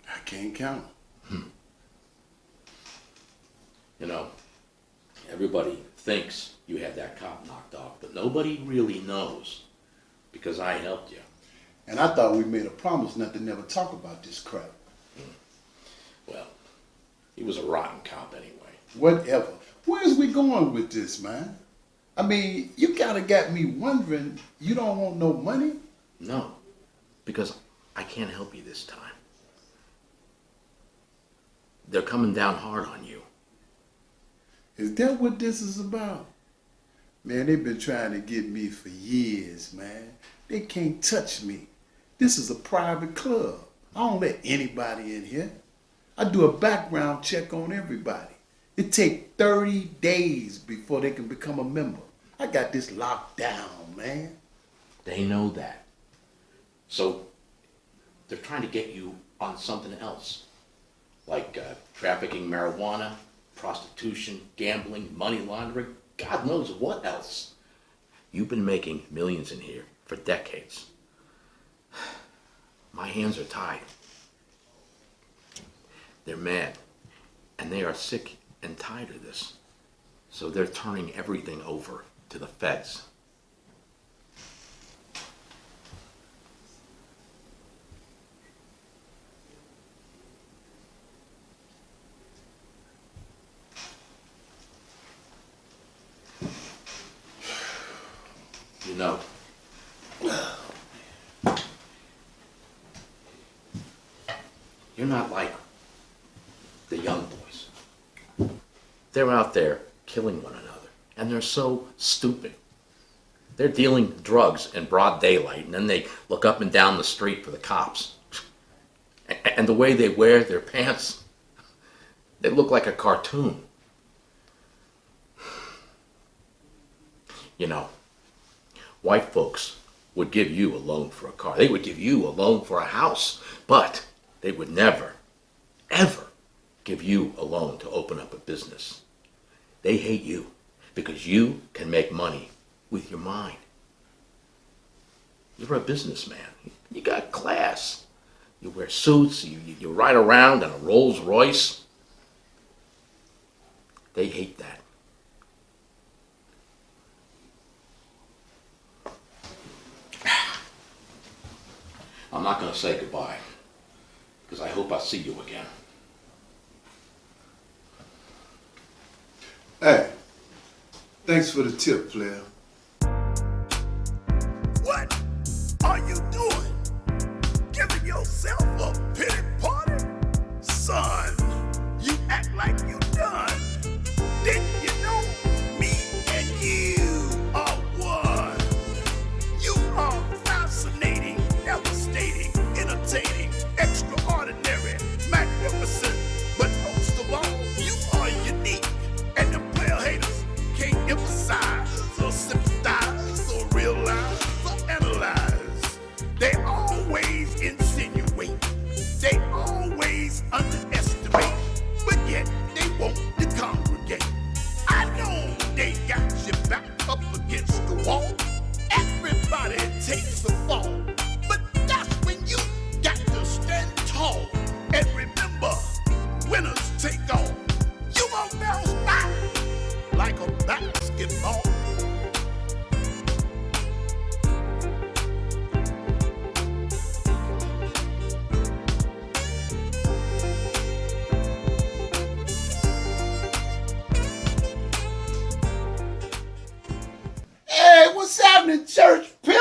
I can't count. You know, everybody thinks you had that cop knocked off, but nobody really knows because I helped you. And I thought we made a promise not to never talk about this crap. Well, he was a rotten cop anyway. Whatever. Where's we going with this, man? I mean, you kind of got me wondering, you don't want no money? No, because I can't help you this time. They're coming down hard on you. Is that what this is about? Man, they've been trying to get me for years, man. They can't touch me. This is a private club. I don't let anybody in here. I do a background check on everybody. It takes 30 days before they can become a member. I got this locked down, man. They know that. So they're trying to get you on something else, like trafficking marijuana, prostitution, gambling, money laundering, God knows what else. You've been making millions in here for decades. My hands are tied. They're mad, and they are sick and tired of this. So they're turning everything over to the feds. You know, you're not like the young boys. They're out there killing one another, and they're so stupid. They're dealing drugs in broad daylight, and then they look up and down the street for the cops. And the way they wear their pants, they look like a cartoon. You know, white folks would give you a loan for a car. They would give you a loan for a house, but they would never, ever give you a loan to open up a business. They hate you because you can make money with your mind. You're a businessman. You got class. You wear suits. You ride around in a Rolls Royce. They hate that. I'm not going to say goodbye because I hope I see you again. Hey, thanks for the tip, player. What are you doing? Giving yourself a pity party? Son, you act like you done. Didn't you know me and you are one? You are fascinating, devastating, entertaining, extraordinary, magnificent, but most of all, you are unique. And the player haters can't emphasize or sympathize or realize or analyze. They always insinuate, they always underestimate, but yet they won't congregate. I know they got you back up against the wall. Everybody takes the fall, but that's when you got to stand tall. And remember, winners take all. You gon' bounce back like a basketball. Hey, what's happening, church pimp?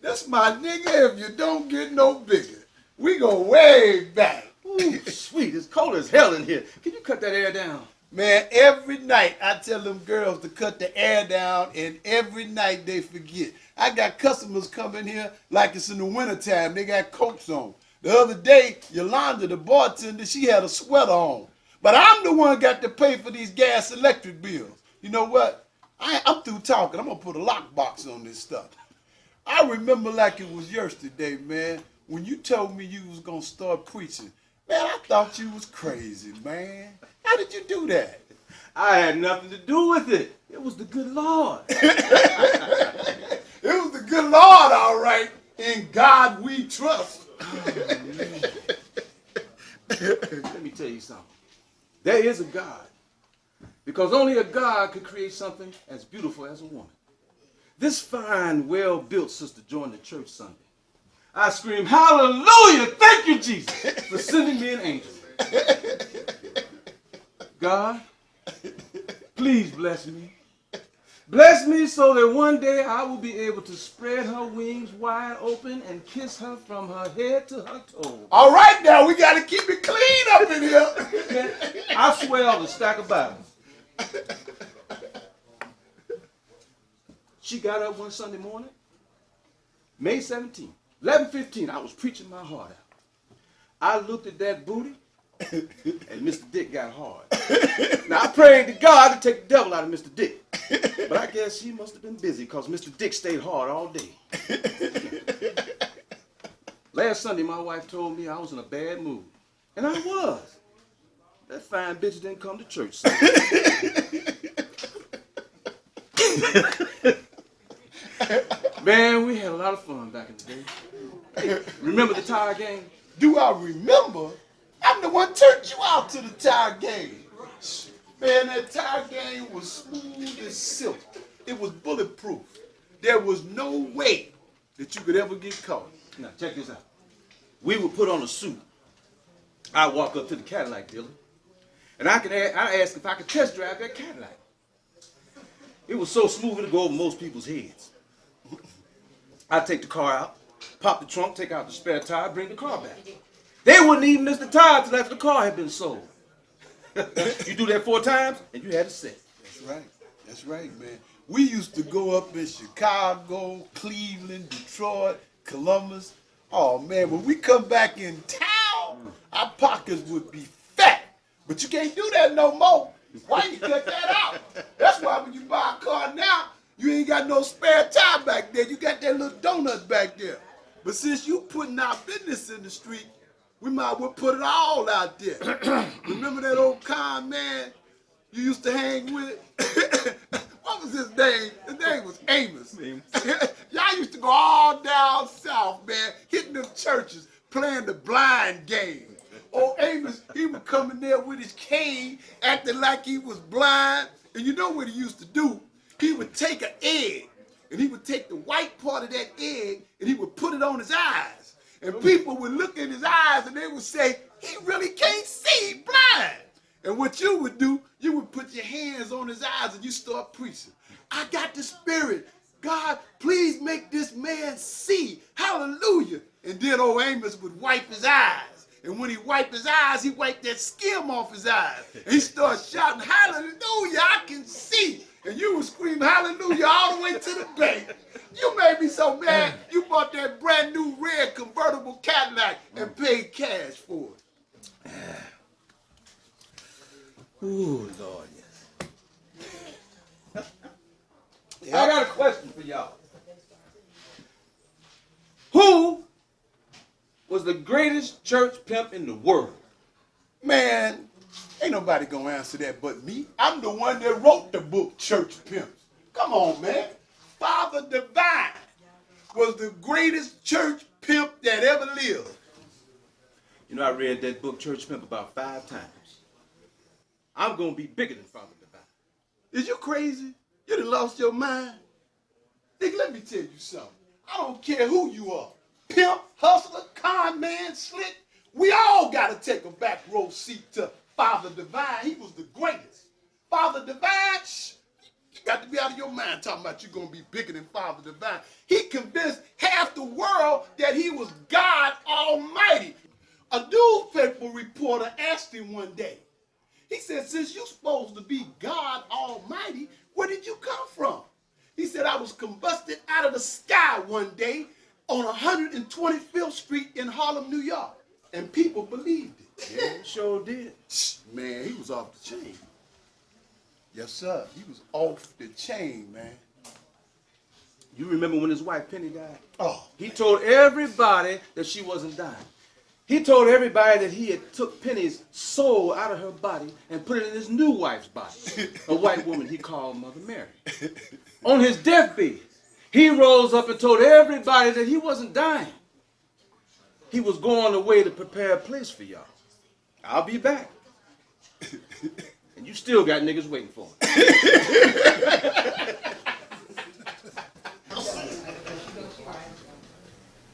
That's my nigga if you don't get no bigger. We go way back. Ooh, sweet. It's cold as hell in here. Can you cut that air down? Man, every night I tell them girls to cut the air down, and every night they forget. I got customers coming here like it's in the wintertime. They got coats on. The other day, Yolanda, the bartender, she had a sweater on. But I'm the one got to pay for these gas electric bills. You know what? I'm through talking. I'm going to put a lockbox on this stuff. I remember like it was yesterday, man, when you told me you was going to start preaching. Man, I thought you was crazy, man. How did you do that? I had nothing to do with it. It was the good Lord. It was the good Lord, all right. In God we trust. Let me tell you something. There is a God. Because only a God could create something as beautiful as a woman. This fine, well-built sister joined the church Sunday. I screamed, hallelujah, thank you, Jesus, for sending me an angel. God, please bless me. Bless me so that one day I will be able to spread her wings wide open and kiss her from her head to her toes. All right now, we got to keep it clean up in here. I swear on the stack of Bibles. She got up one Sunday morning, May 17th, 11:15. I was preaching my heart out. I looked at that booty, and Mr. Dick got hard. Now, I prayed to God to take the devil out of Mr. Dick. But I guess he must have been busy because Mr. Dick stayed hard all day. Last Sunday, my wife told me I was in a bad mood. And I was. That fine bitch didn't come to church Sunday. Man, we had a lot of fun back in the day. Hey, remember the tire game? Do I remember? I'm the one turned you out to the tire game. Man, that tire game was smooth as silk. It was bulletproof. There was no way that you could ever get caught. Now, check this out. We would put on a suit. I'd walk up to the Cadillac dealer, and I'd ask if I could test drive that Cadillac. It was so smooth it'd go over most people's heads. I'd take the car out, pop the trunk, take out the spare tire, bring the car back. They wouldn't even miss the tire till after the car had been sold. You do that 4 times, and you had a set. That's right. That's right, man. We used to go up in Chicago, Cleveland, Detroit, Columbus. Oh, man, when we come back in town, our pockets would be fat. But you can't do that no more. Why you cut that out? That's why when you buy a car now, you ain't got no spare tire back there. You got that little donut back there. But since you putting our business in the street, we might as well put it all out there. Remember that old con man you used to hang with? What was his name? His name was Amos. Y'all used to go all down south, man, hitting them churches, playing the blind game. Old Amos, he would come in there with his cane, acting like he was blind. And you know what he used to do? He would take an egg, and he would take the white part of that egg, and he would put it on his eyes. And people would look in his eyes, and they would say, he really can't see, he's blind. And what you would do, you would put your hands on his eyes, and you start preaching. I got the Spirit. God, please make this man see. Hallelujah. And then old Amos would wipe his eyes. And when he wiped his eyes, he wiped that skim off his eyes. And he started shouting, hallelujah, I can see. And you would scream hallelujah all the way to the bank. You made me so mad, you bought that brand new red convertible Cadillac and paid cash for it. Ooh, Lord, yes. I got a question for y'all. Who was the greatest church pimp in the world? Man, ain't nobody gonna answer that but me. I'm the one that wrote the book, Church Pimps. Come on, man. Father Divine was the greatest church pimp that ever lived. You know, I read that book, Church Pimp, about 5 times. I'm gonna be bigger than Father Divine. Is you crazy? You done lost your mind? Nigga, let me tell you something. I don't care who you are. Pimp, hustler, con man, slick. We all got to take a back row seat to Father Divine. He was the greatest. Father Divine, you got to be out of your mind talking about you going to be bigger than Father Divine. He convinced half the world that he was God Almighty. A newspaper reporter asked him one day, he said, since you're supposed to be God Almighty, where did you come from? He said, I was combusted out of the sky one day on 125th Street in Harlem, New York. And people believed it. Yeah, sure did. Man, he was off the chain. Yes, sir. He was off the chain, man. You remember when his wife Penny died? Oh. He told everybody that she wasn't dying. He told everybody that he had took Penny's soul out of her body and put it in his new wife's body, a white woman he called Mother Mary. On his deathbed, he rose up and told everybody that he wasn't dying. He was going away to prepare a place for y'all. I'll be back. And you still got niggas waiting for him.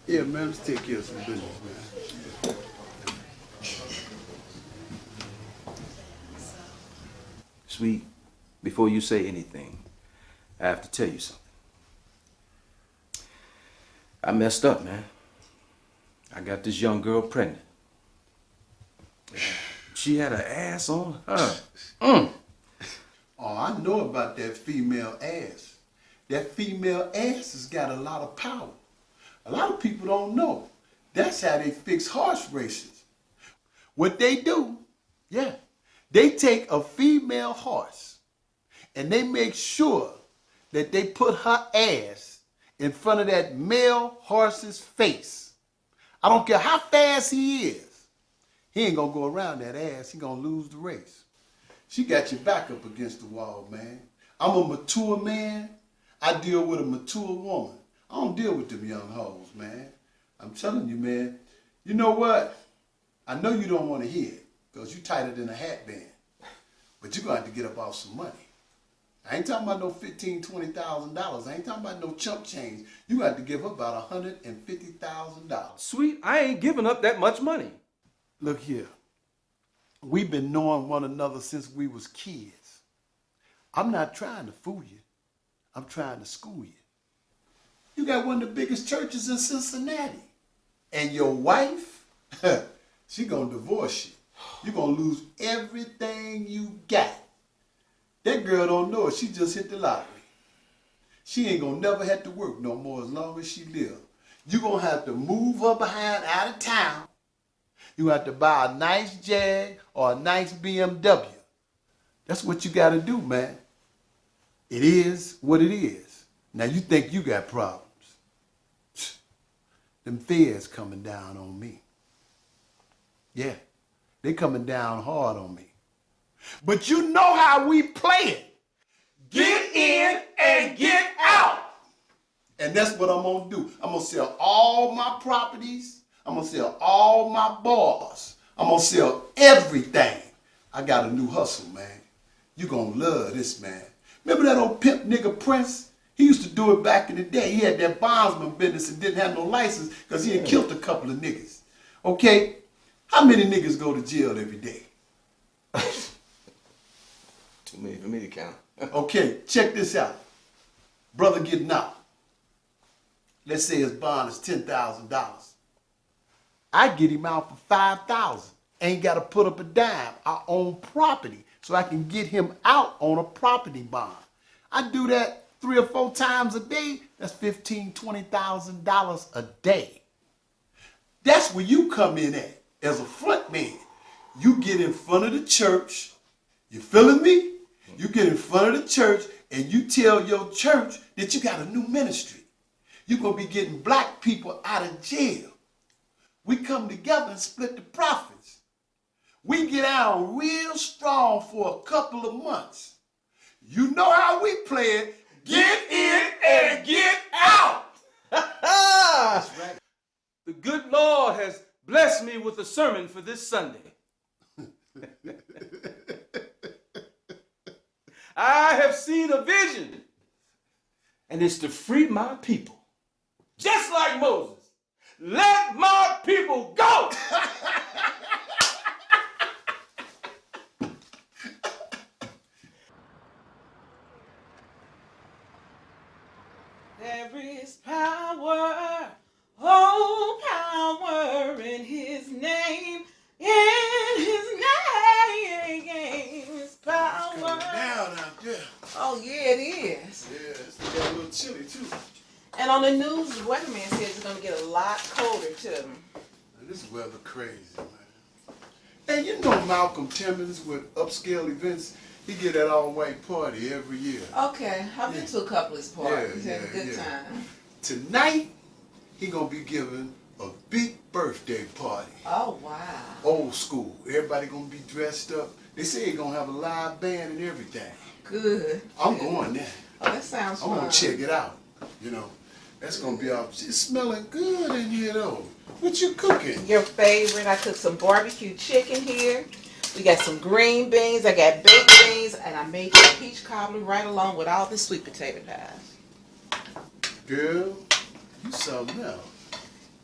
Yeah, man, let's take care of some business, man. Sweet, before you say anything, I have to tell you something. I messed up, man. I got this young girl pregnant. She had an ass on her. Oh, I know about that female ass. That female ass has got a lot of power. A lot of people don't know. That's how they fix horse races. What they do, yeah, they take a female horse and they make sure that they put her ass in front of that male horse's face. I don't care how fast he is. He ain't gonna go around that ass. He gonna lose the race. She got your back up against the wall, man. I'm a mature man. I deal with a mature woman. I don't deal with them young hoes, man. I'm telling you, man. You know what? I know you don't want to hear it, because you tighter than a hat band. But you're going to have to get up off some money. I ain't talking about no $15,000, $20,000. I ain't talking about no chump change. You got to give up about $150,000. Sweet, I ain't giving up that much money. Look here. We've been knowing one another since we was kids. I'm not trying to fool you. I'm trying to school you. You got one of the biggest churches in Cincinnati. And your wife, she gonna divorce you. You're gonna lose everything you got. That girl don't know it. She just hit the lottery. She ain't gonna never have to work no more as long as she live. You're gonna have to move her behind out of town. You have to buy a nice Jag or a nice BMW. That's what you gotta do, man. It is what it is. Now you think you got problems. Them feds coming down on me. Yeah, they coming down hard on me. But you know how we play it. Get in and get out. And that's what I'm gonna do. I'm gonna sell all my properties. I'm gonna sell all my bars. I'm gonna sell everything. I got a new hustle, man. You gonna love this, man. Remember that old pimp nigga Prince? He used to do it back in the day. He had that bondsman business and didn't have no license because he had killed a couple of niggas. Okay? How many niggas go to jail every day? Too many for me to count. Okay, check this out. Brother getting out. Let's say his bond is $10,000. I get him out for $5,000. Ain't got to put up a dime. I own property, so I can get him out on a property bond. I do that 3 or 4 times a day. That's $15,000, $20,000 a day. That's where you come in at as a front man. You get in front of the church. You feeling me? You get in front of the church and you tell your church that you got a new ministry. You're going to be getting black people out of jail. We come together and split the profits. We get out real strong for a couple of months. You know how we play it. Get in and get out. That's right. The good Lord has blessed me with a sermon for this Sunday. I have seen a vision, and it's to free my people. Just like Moses. Let my people go. There is power, oh, power in his name. Oh, yeah, it is. Yeah, it's got a little chilly too. And on the news, the weatherman says it's going to get a lot colder, too. Man, this weather crazy, man. And you know Malcolm Timmons with Upscale Events, he get that all-white party every year. Okay, I've been to a couple of his parties. He's had a good time. Tonight, he gonna be giving a big birthday party. Oh, wow. Old school. Everybody gonna be dressed up. They say he gonna have a live band and everything. Good. I'm going there. Oh, that sounds fun. I'm gonna check it out. You know, that's gonna be out. It's smelling good in here though. What you cooking? Your favorite. I cooked some barbecue chicken here. We got some green beans. I got baked beans, and I made some peach cobbler right along with all the sweet potato pies. Girl, you something else.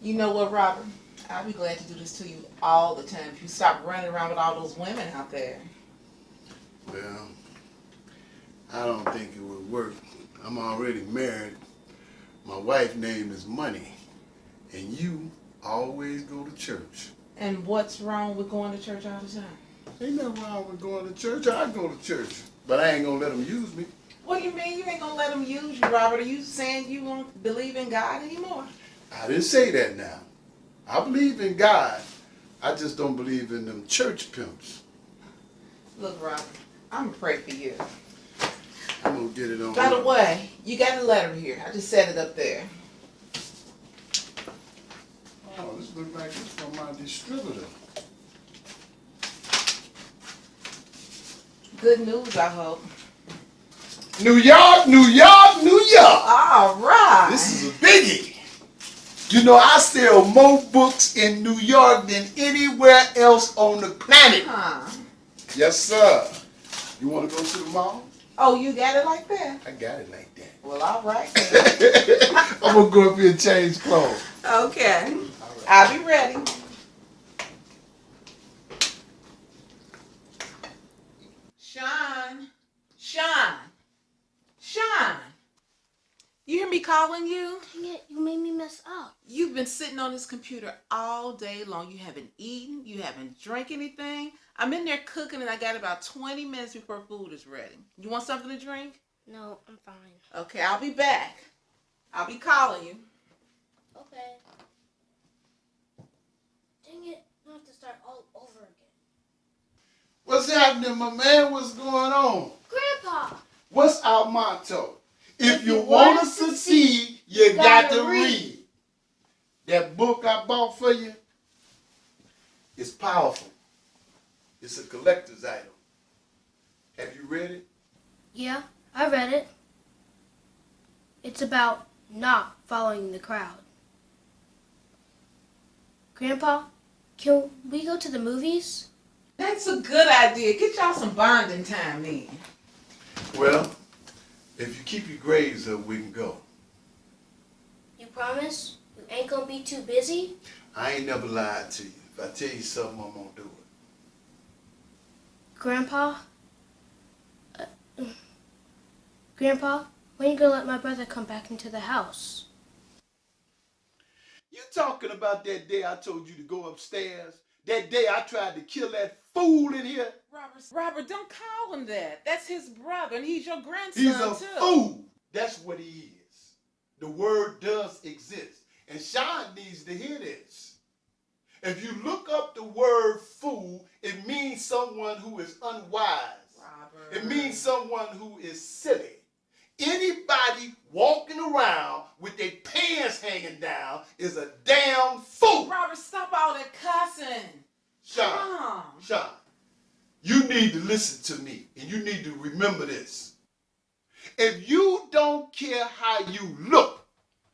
You know what, Robert? I'll be glad to do this to you all the time if you stop running around with all those women out there. Well, I don't think it would work. I'm already married. My wife's name is Money, and you always go to church. And what's wrong with going to church all the time? Ain't nothing wrong with going to church. I go to church, but I ain't gonna let them use me. What do you mean you ain't gonna let them use you, Robert? Are you saying you don't believe in God anymore? I didn't say that now. I believe in God. I just don't believe in them church pimps. Look, Robert, I'm gonna pray for you. I'm gonna get it on. By the way, you got a letter here. I just set it up there. Oh, this looks like it's from my distributor. Good news, I hope. New York, New York, New York. All right. This is a biggie. You know, I sell more books in New York than anywhere else on the planet. Huh. Yes, sir. You want to go to the mall? Oh, you got it like that? I got it like that. Well, all right. I'm going to go up here and change clothes. Okay. I'll be ready. Sean. Sean. Sean. You hear me calling you? Dang it, you made me mess up. You've been sitting on this computer all day long. You haven't eaten. You haven't drank anything. I'm in there cooking and I got about 20 minutes before food is ready. You want something to drink? No, I'm fine. Okay, I'll be back. I'll be calling you. Okay. Dang it, I have to start all over again. What's happening, my man? What's going on? Grandpa! What's our motto? If you want to succeed, you got to read. That book I bought for you is powerful. It's a collector's item. Have you read it? Yeah, I read it. It's about not following the crowd. Grandpa, can we go to the movies? That's a good idea. Get y'all some bonding time then. Well, if you keep your grades up, we can go. You promise? You ain't gonna be too busy? I ain't never lied to you. If I tell you something, I'm gonna do it. Grandpa? Grandpa, when you gonna let my brother come back into the house? You talking about that day I told you to go upstairs? That day I tried to kill that fool in here? Robert, don't call him that. That's his brother, and he's your grandson, He's a too. fool. That's what he is. The word does exist. And Sean needs to hear this. If you look up the word fool, it means someone who is unwise. Robert. It means someone who is silly. Anybody walking around with their pants hanging down is a damn fool. Robert, stop all that cussing. Sean, you need to listen to me, and you need to remember this. If you don't care how you look,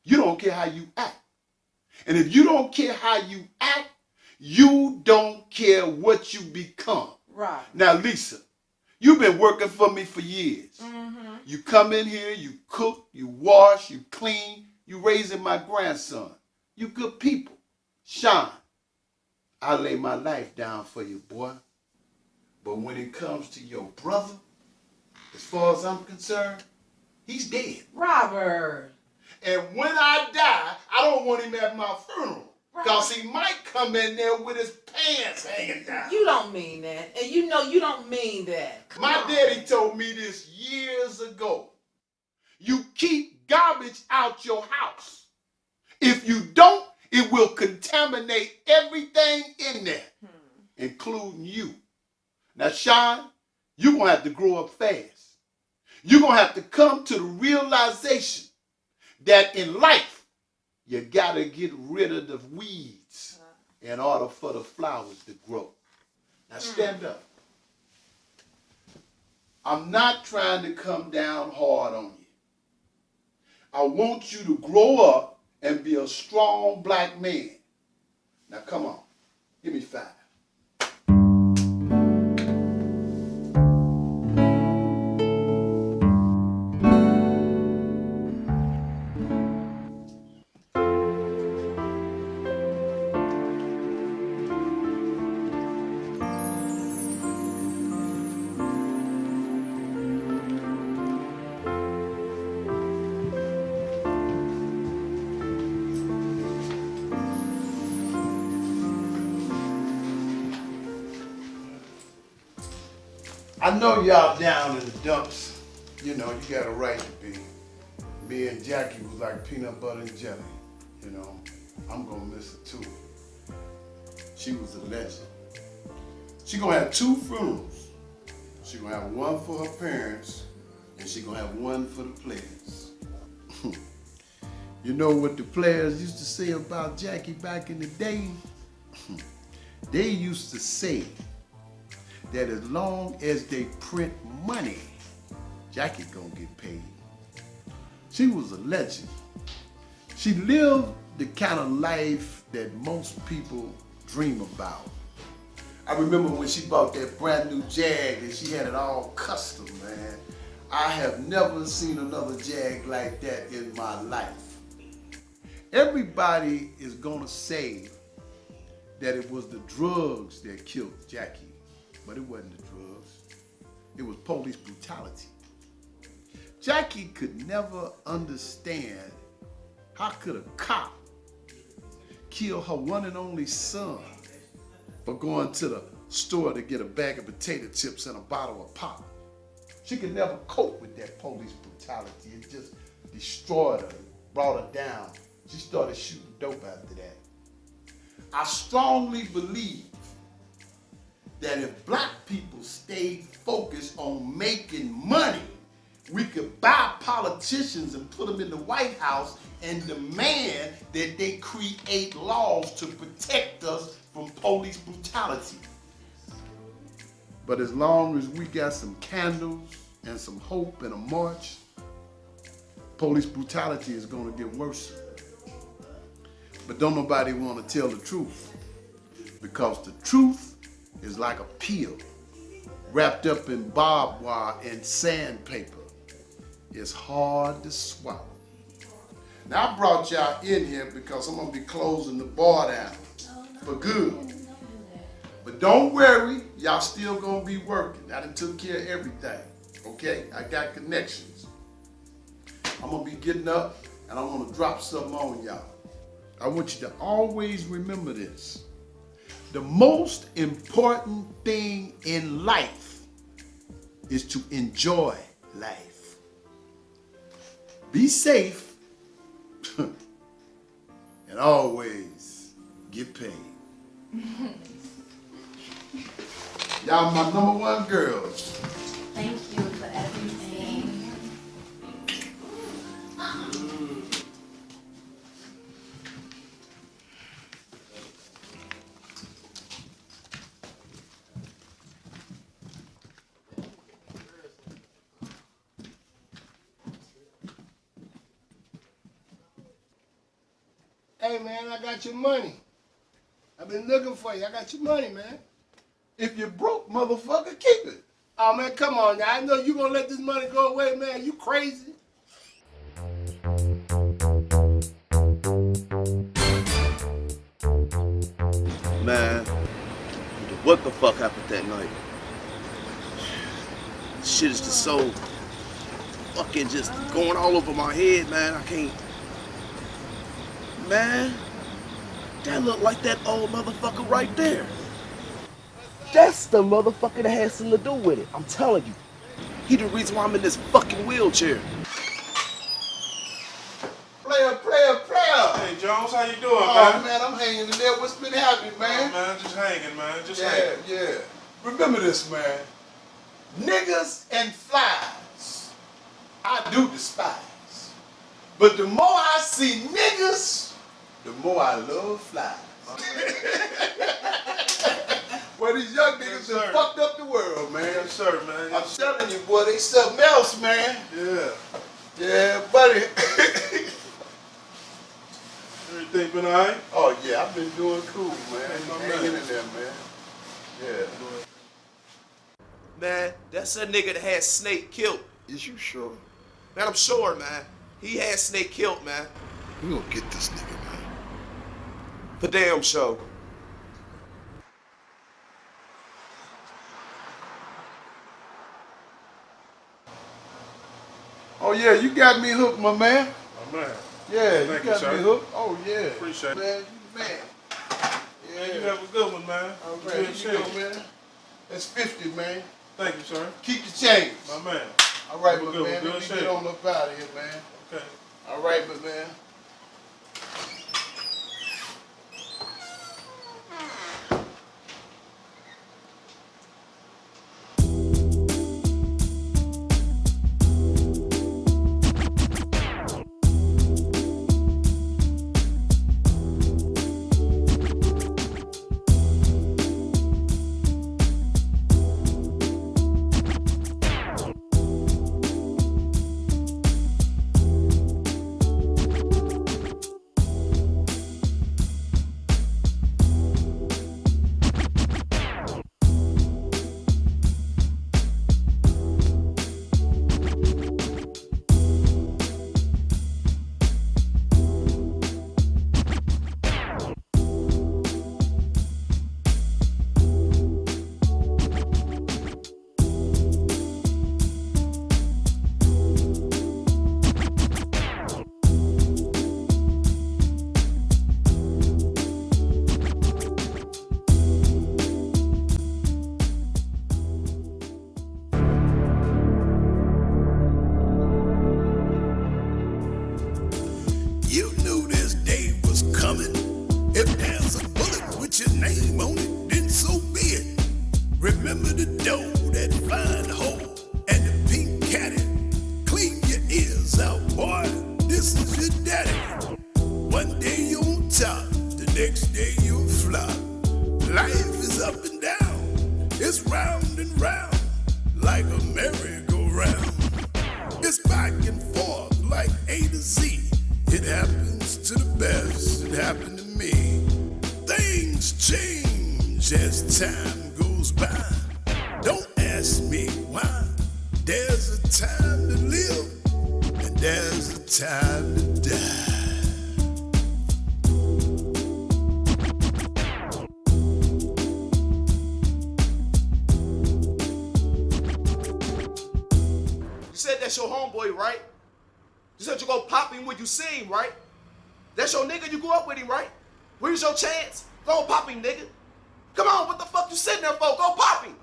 you don't care how you act. And if you don't care how you act, you don't care what you become. Right. Now, Lisa, you've been working for me for years. Mm-hmm. You come in here, you cook, you wash, you clean, you raising my grandson. You good people. Sean, I lay my life down for you, boy. But when it comes to your brother, as far as I'm concerned, he's dead. Robert. And when I die, I don't want him at my funeral. Because he might come in there with his pants hanging down. You don't mean that. And you know you don't mean that. My daddy told me this years ago. You keep garbage out your house. If you don't, it will contaminate everything in there, including you. Now, Sean, you're going to have to grow up fast. You're going to have to come to the realization that in life, you got to get rid of the weeds in order for the flowers to grow. Now, stand up. I'm not trying to come down hard on you. I want you to grow up and be a strong black man. Now, come on. Give me 5. I know y'all down in the dumps. You know, you got a right to be. Me and Jackie was like peanut butter and jelly. You know, I'm gonna miss her too. She was a legend. She gonna have 2 funerals. She gonna have one for her parents, and she gonna have one for the players. You know what the players used to say about Jackie back in the day? They used to say that as long as they print money, Jackie gonna get paid. She was a legend. She lived the kind of life that most people dream about. I remember when she bought that brand new Jag and she had it all custom, man. I have never seen another Jag like that in my life. Everybody is gonna say that it was the drugs that killed Jackie. But it wasn't the drugs. It was police brutality. Jackie could never understand how could a cop kill her one and only son for going to the store to get a bag of potato chips and a bottle of pop. She could never cope with that police brutality. It just destroyed her, brought her down. She started shooting dope after that. I strongly believe that if black people stayed focused on making money, we could buy politicians and put them in the White House and demand that they create laws to protect us from police brutality. But as long as we got some candles and some hope and a march, police brutality is gonna get worse. But don't nobody wanna tell the truth, because the truth is like a pill wrapped up in barbed wire and sandpaper. It's hard to swallow. Now I brought y'all in here because I'm gonna be closing the bar down for good. But don't worry, y'all still gonna be working. I done took care of everything, okay? I got connections. I'm gonna be getting up and I'm gonna drop something on y'all. I want you to always remember this. The most important thing in life is to enjoy life. Be safe and always get paid. Y'all my #1 girls. Thank you for everything. Hey man, I got your money. I've been looking for you. I got your money, man. If you're broke, motherfucker, keep it. Oh man, come on now. I know you gonna let this money go away, man. You crazy? Man, what the fuck happened that night? Shit is just so fucking just going all over my head, man. I can't. Man, That look like that old motherfucker right there. That's the motherfucker that has something to do with it. I'm telling you. He the reason why I'm in this fucking wheelchair. Player. Hey Jones, how you doing, Oh, man? man, I'm hanging in there. What's been happening, man? Oh, man, just hanging, man. Just hanging. Yeah. Remember this, man. Niggas and flies, I do despise. But the more I see niggas, the more I love flies. Boy, these young niggas have fucked up the world, man. Yes, sir, man. I'm telling you, boy, they something else, man. Yeah. Yeah, buddy. Everything been alright? Oh, yeah, I've been doing cool, man. Hanging in there, man. Yeah. Man, that's a nigga that had Snake killed. Is you sure? Man, I'm sure, man. He had Snake killed, man. We gonna get this nigga, man. For damn sure. Oh, yeah, you got me hooked, my man. My man. Yeah, Thank you got sir. me hooked. Oh, yeah. Appreciate it. Man, you man. Yeah. Man, you have a good one, man. All You right, good you shit. go, man. That's 50, man. Thank you, sir. Keep the change. My man. All right, Have a my good one. man. Good Let me shit. get on up out of here, man. Okay. All right, my man. You knew this day was coming. If there's a bullet with your name on it, then so be it. Remember the dough, that fine hole, and the pink caddy. Clean your ears out, boy. This is your daddy. One day you're on top, the next day you'll flop. Life is up and down, it's round and round, like a merry-go-round. It's back and forth like A to Z. It happens to the best, it happened to me. Things change as time goes by. Don't ask me why. There's a time to live, and there's a time to die. You said that's your homeboy, right? You said you go pop him when you see him, right? That's your nigga, you grew up with him, right? Where's your chance? Go pop him, nigga. Come on, what the fuck you sitting there for? Go pop him.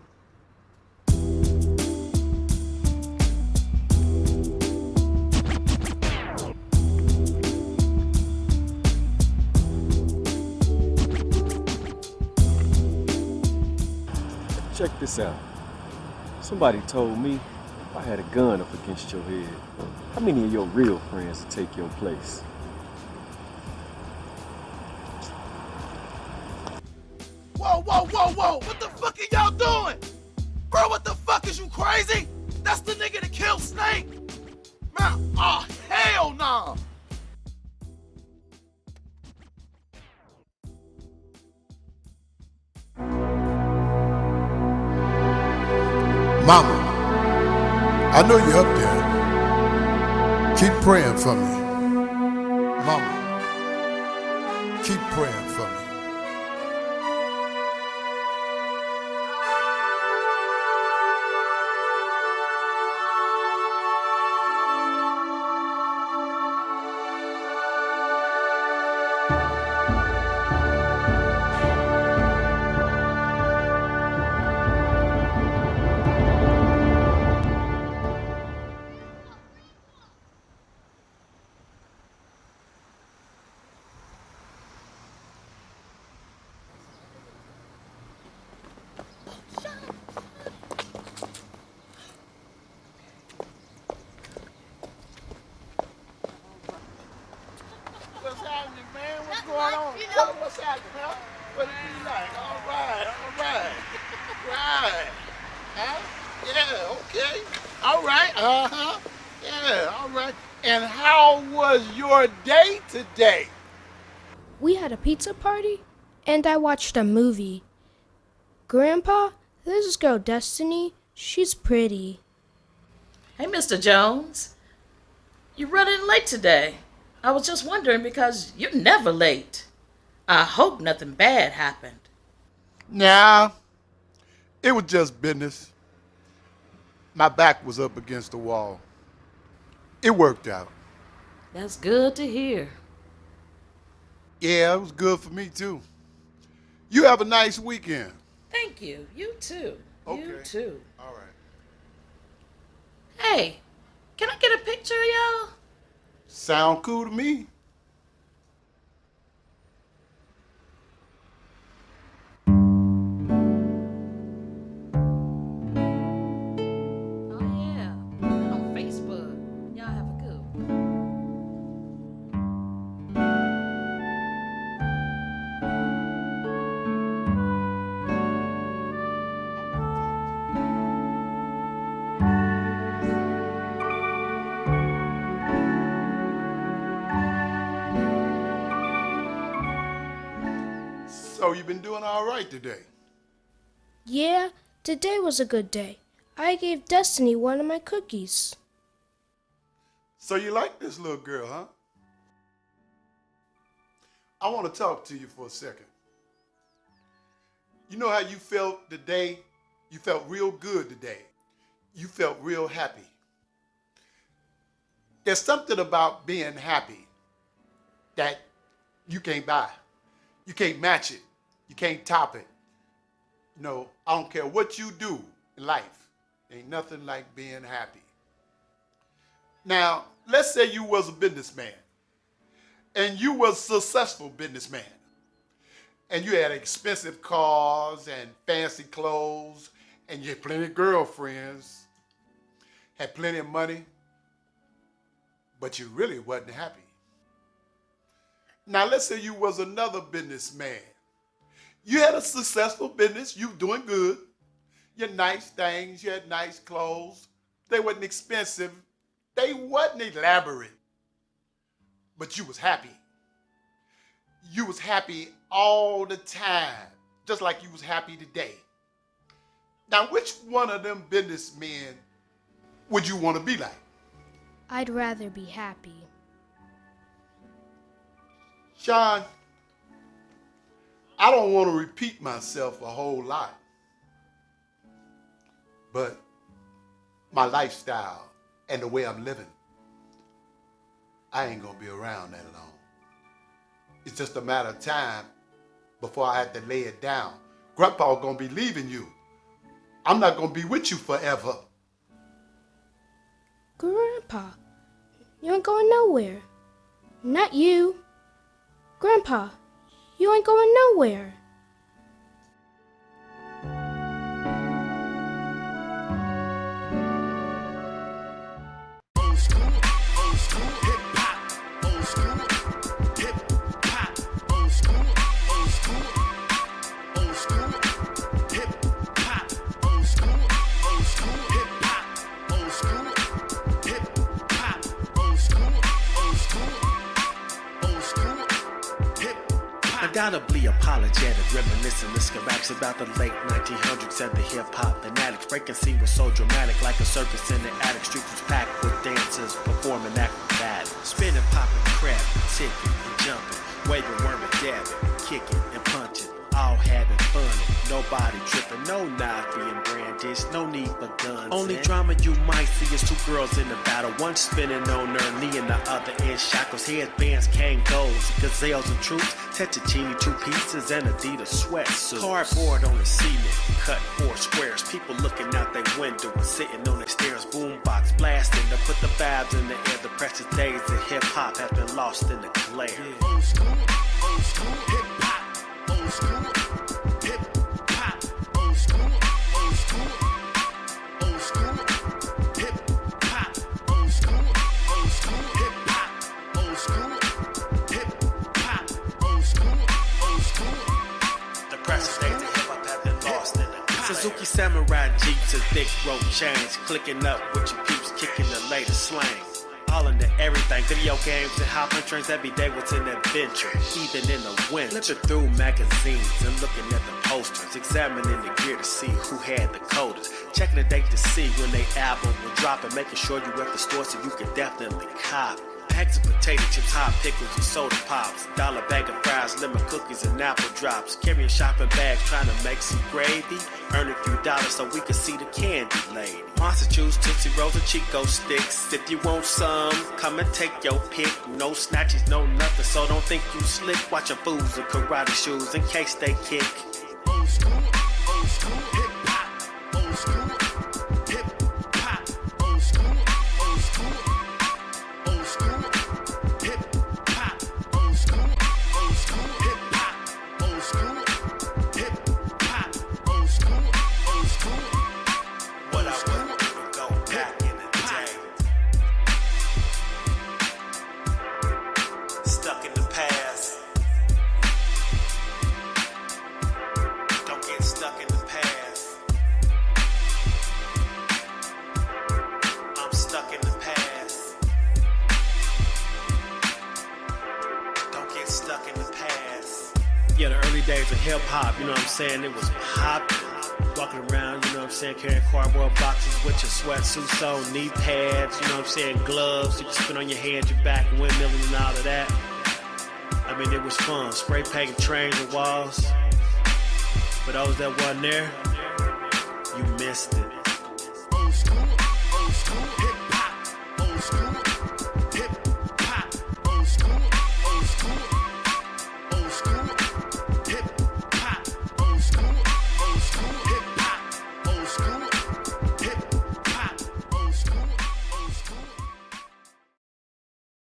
Check this out. Somebody told me if I had a gun up against your head, how many of your real friends would take your place? Whoa. What the fuck are y'all doing? Bro, what the fuck, is you crazy? That's the nigga that killed Snake. Man, oh, hell no. Mama, I know you're up there. Keep praying for me. Mama, keep praying for me. What's going on? What's happening, huh? What it be like? All right. Right. Huh? Yeah, okay. All right, uh-huh. Yeah, all right. And how was your day today? We had a pizza party, and I watched a movie. Grandpa, this girl Destiny, she's pretty. Hey, Mr. Jones. You're running late today. I was just wondering because you're never late. I hope nothing bad happened. Nah, it was just business. My back was up against the wall. It worked out. That's good to hear. Yeah, it was good for me too. You have a nice weekend. Thank you. You too. Okay. You too. All right. Hey, can I get a picture of y'all? Sound cool to me. Oh yeah, on Facebook. Y'all have a good one. So you've been doing all right today? Yeah, today was a good day. I gave Destiny one of my cookies. So you like this little girl, huh? I want to talk to you for a second. You know how you felt today? You felt real good today. You felt real happy. There's something about being happy that you can't buy. You can't match it. You can't top it. You know, I don't care what you do in life. Ain't nothing like being happy. Now, let's say you was a businessman and you was a successful businessman and you had expensive cars and fancy clothes and you had plenty of girlfriends, had plenty of money, but you really wasn't happy. Now, let's say you was another businessman. You had a successful business, you doing good, you had nice things, you had nice clothes, they wasn't expensive, they wasn't elaborate, but you was happy. You was happy all the time, just like you was happy today. Now, which one of them businessmen would you want to be like? I'd rather be happy. Sean, I don't want to repeat myself a whole lot, but my lifestyle and the way I'm living, I ain't gonna be around that long. It's just a matter of time before I have to lay it down. Grandpa gonna be leaving you. I'm not gonna be with you forever. Grandpa, you ain't going nowhere. Not you. Grandpa, you ain't going nowhere. Old school hip hop. Old school hip hop. Old school hip hop. Old school hip hop. Old school hip hop. Old school hip hop. Undoubtedly apologetic, reminiscing the schematics about the late 1900s and the hip-hop fanatics. Breaking scene was so dramatic, like a circus in the attic. Streets was packed with dancers performing acrobatics. Spinning, popping, crabbing, tipping and jumping, waving, worming, dabbing, kicking and punching, all having fun. Nobody tripping, no knife being brandished, no need for guns. Only drama you might see is two girls in the battle, one spinning on her knee and the other in shackles. Headbands, Kangos, gazelles and troops, Tetachini, two pieces and Adidas sweatsuits. Cardboard on the cement, cut 4 squares. People looking out their window and sitting on their stairs. Boombox blasting to put the vibes in the air. The precious days of hip hop have been lost in the glare. Old school hip hop. Old school hip hop. Old school hip hop. Old school hip hop. Old school hip hop. Old Suzuki Samurai Jeeps and thick rope chains, clicking up with your peeps, kicking the latest slang. All into everything, video games and hopping trains, every day was an adventure, even in the winter. Flipping through magazines and looking at the posters, examining the gear to see who had the coders, checking the date to see when they album will drop, and making sure you at the store so you can definitely cop. Bags of potato chips, hot pickles, and soda pops, dollar bag of fries, lemon cookies, and apple drops. Carrying shopping bags, trying to make some gravy. Earn a few dollars so we can see the candy lady. Monster Chews, Tootsie Rolls, and Chico Sticks. If you want some, come and take your pick. No snatches, no nothing, so don't think you slick. Watching fools in karate shoes in case they kick. Old school hip-hop, old school hip-hop, old school hip-hop, old school hip-hop, old school hip-hop, old school. What I want to go back in the day. Stuck in the past. Don't get stuck in the past. I'm stuck in the past. Don't get stuck in the past. Yeah, the early days of hip hop, you know what I'm saying? It was poppin'. Walking around, you know what I'm saying, carrying cardboard boxes with your sweatsuits on, knee pads, you know what I'm saying, gloves you can spin on your hands, your back, windmilling and all of that. I mean, it was fun. Spray painting trains and walls. For those that wasn't there, you missed it. Old school hip-hop, old school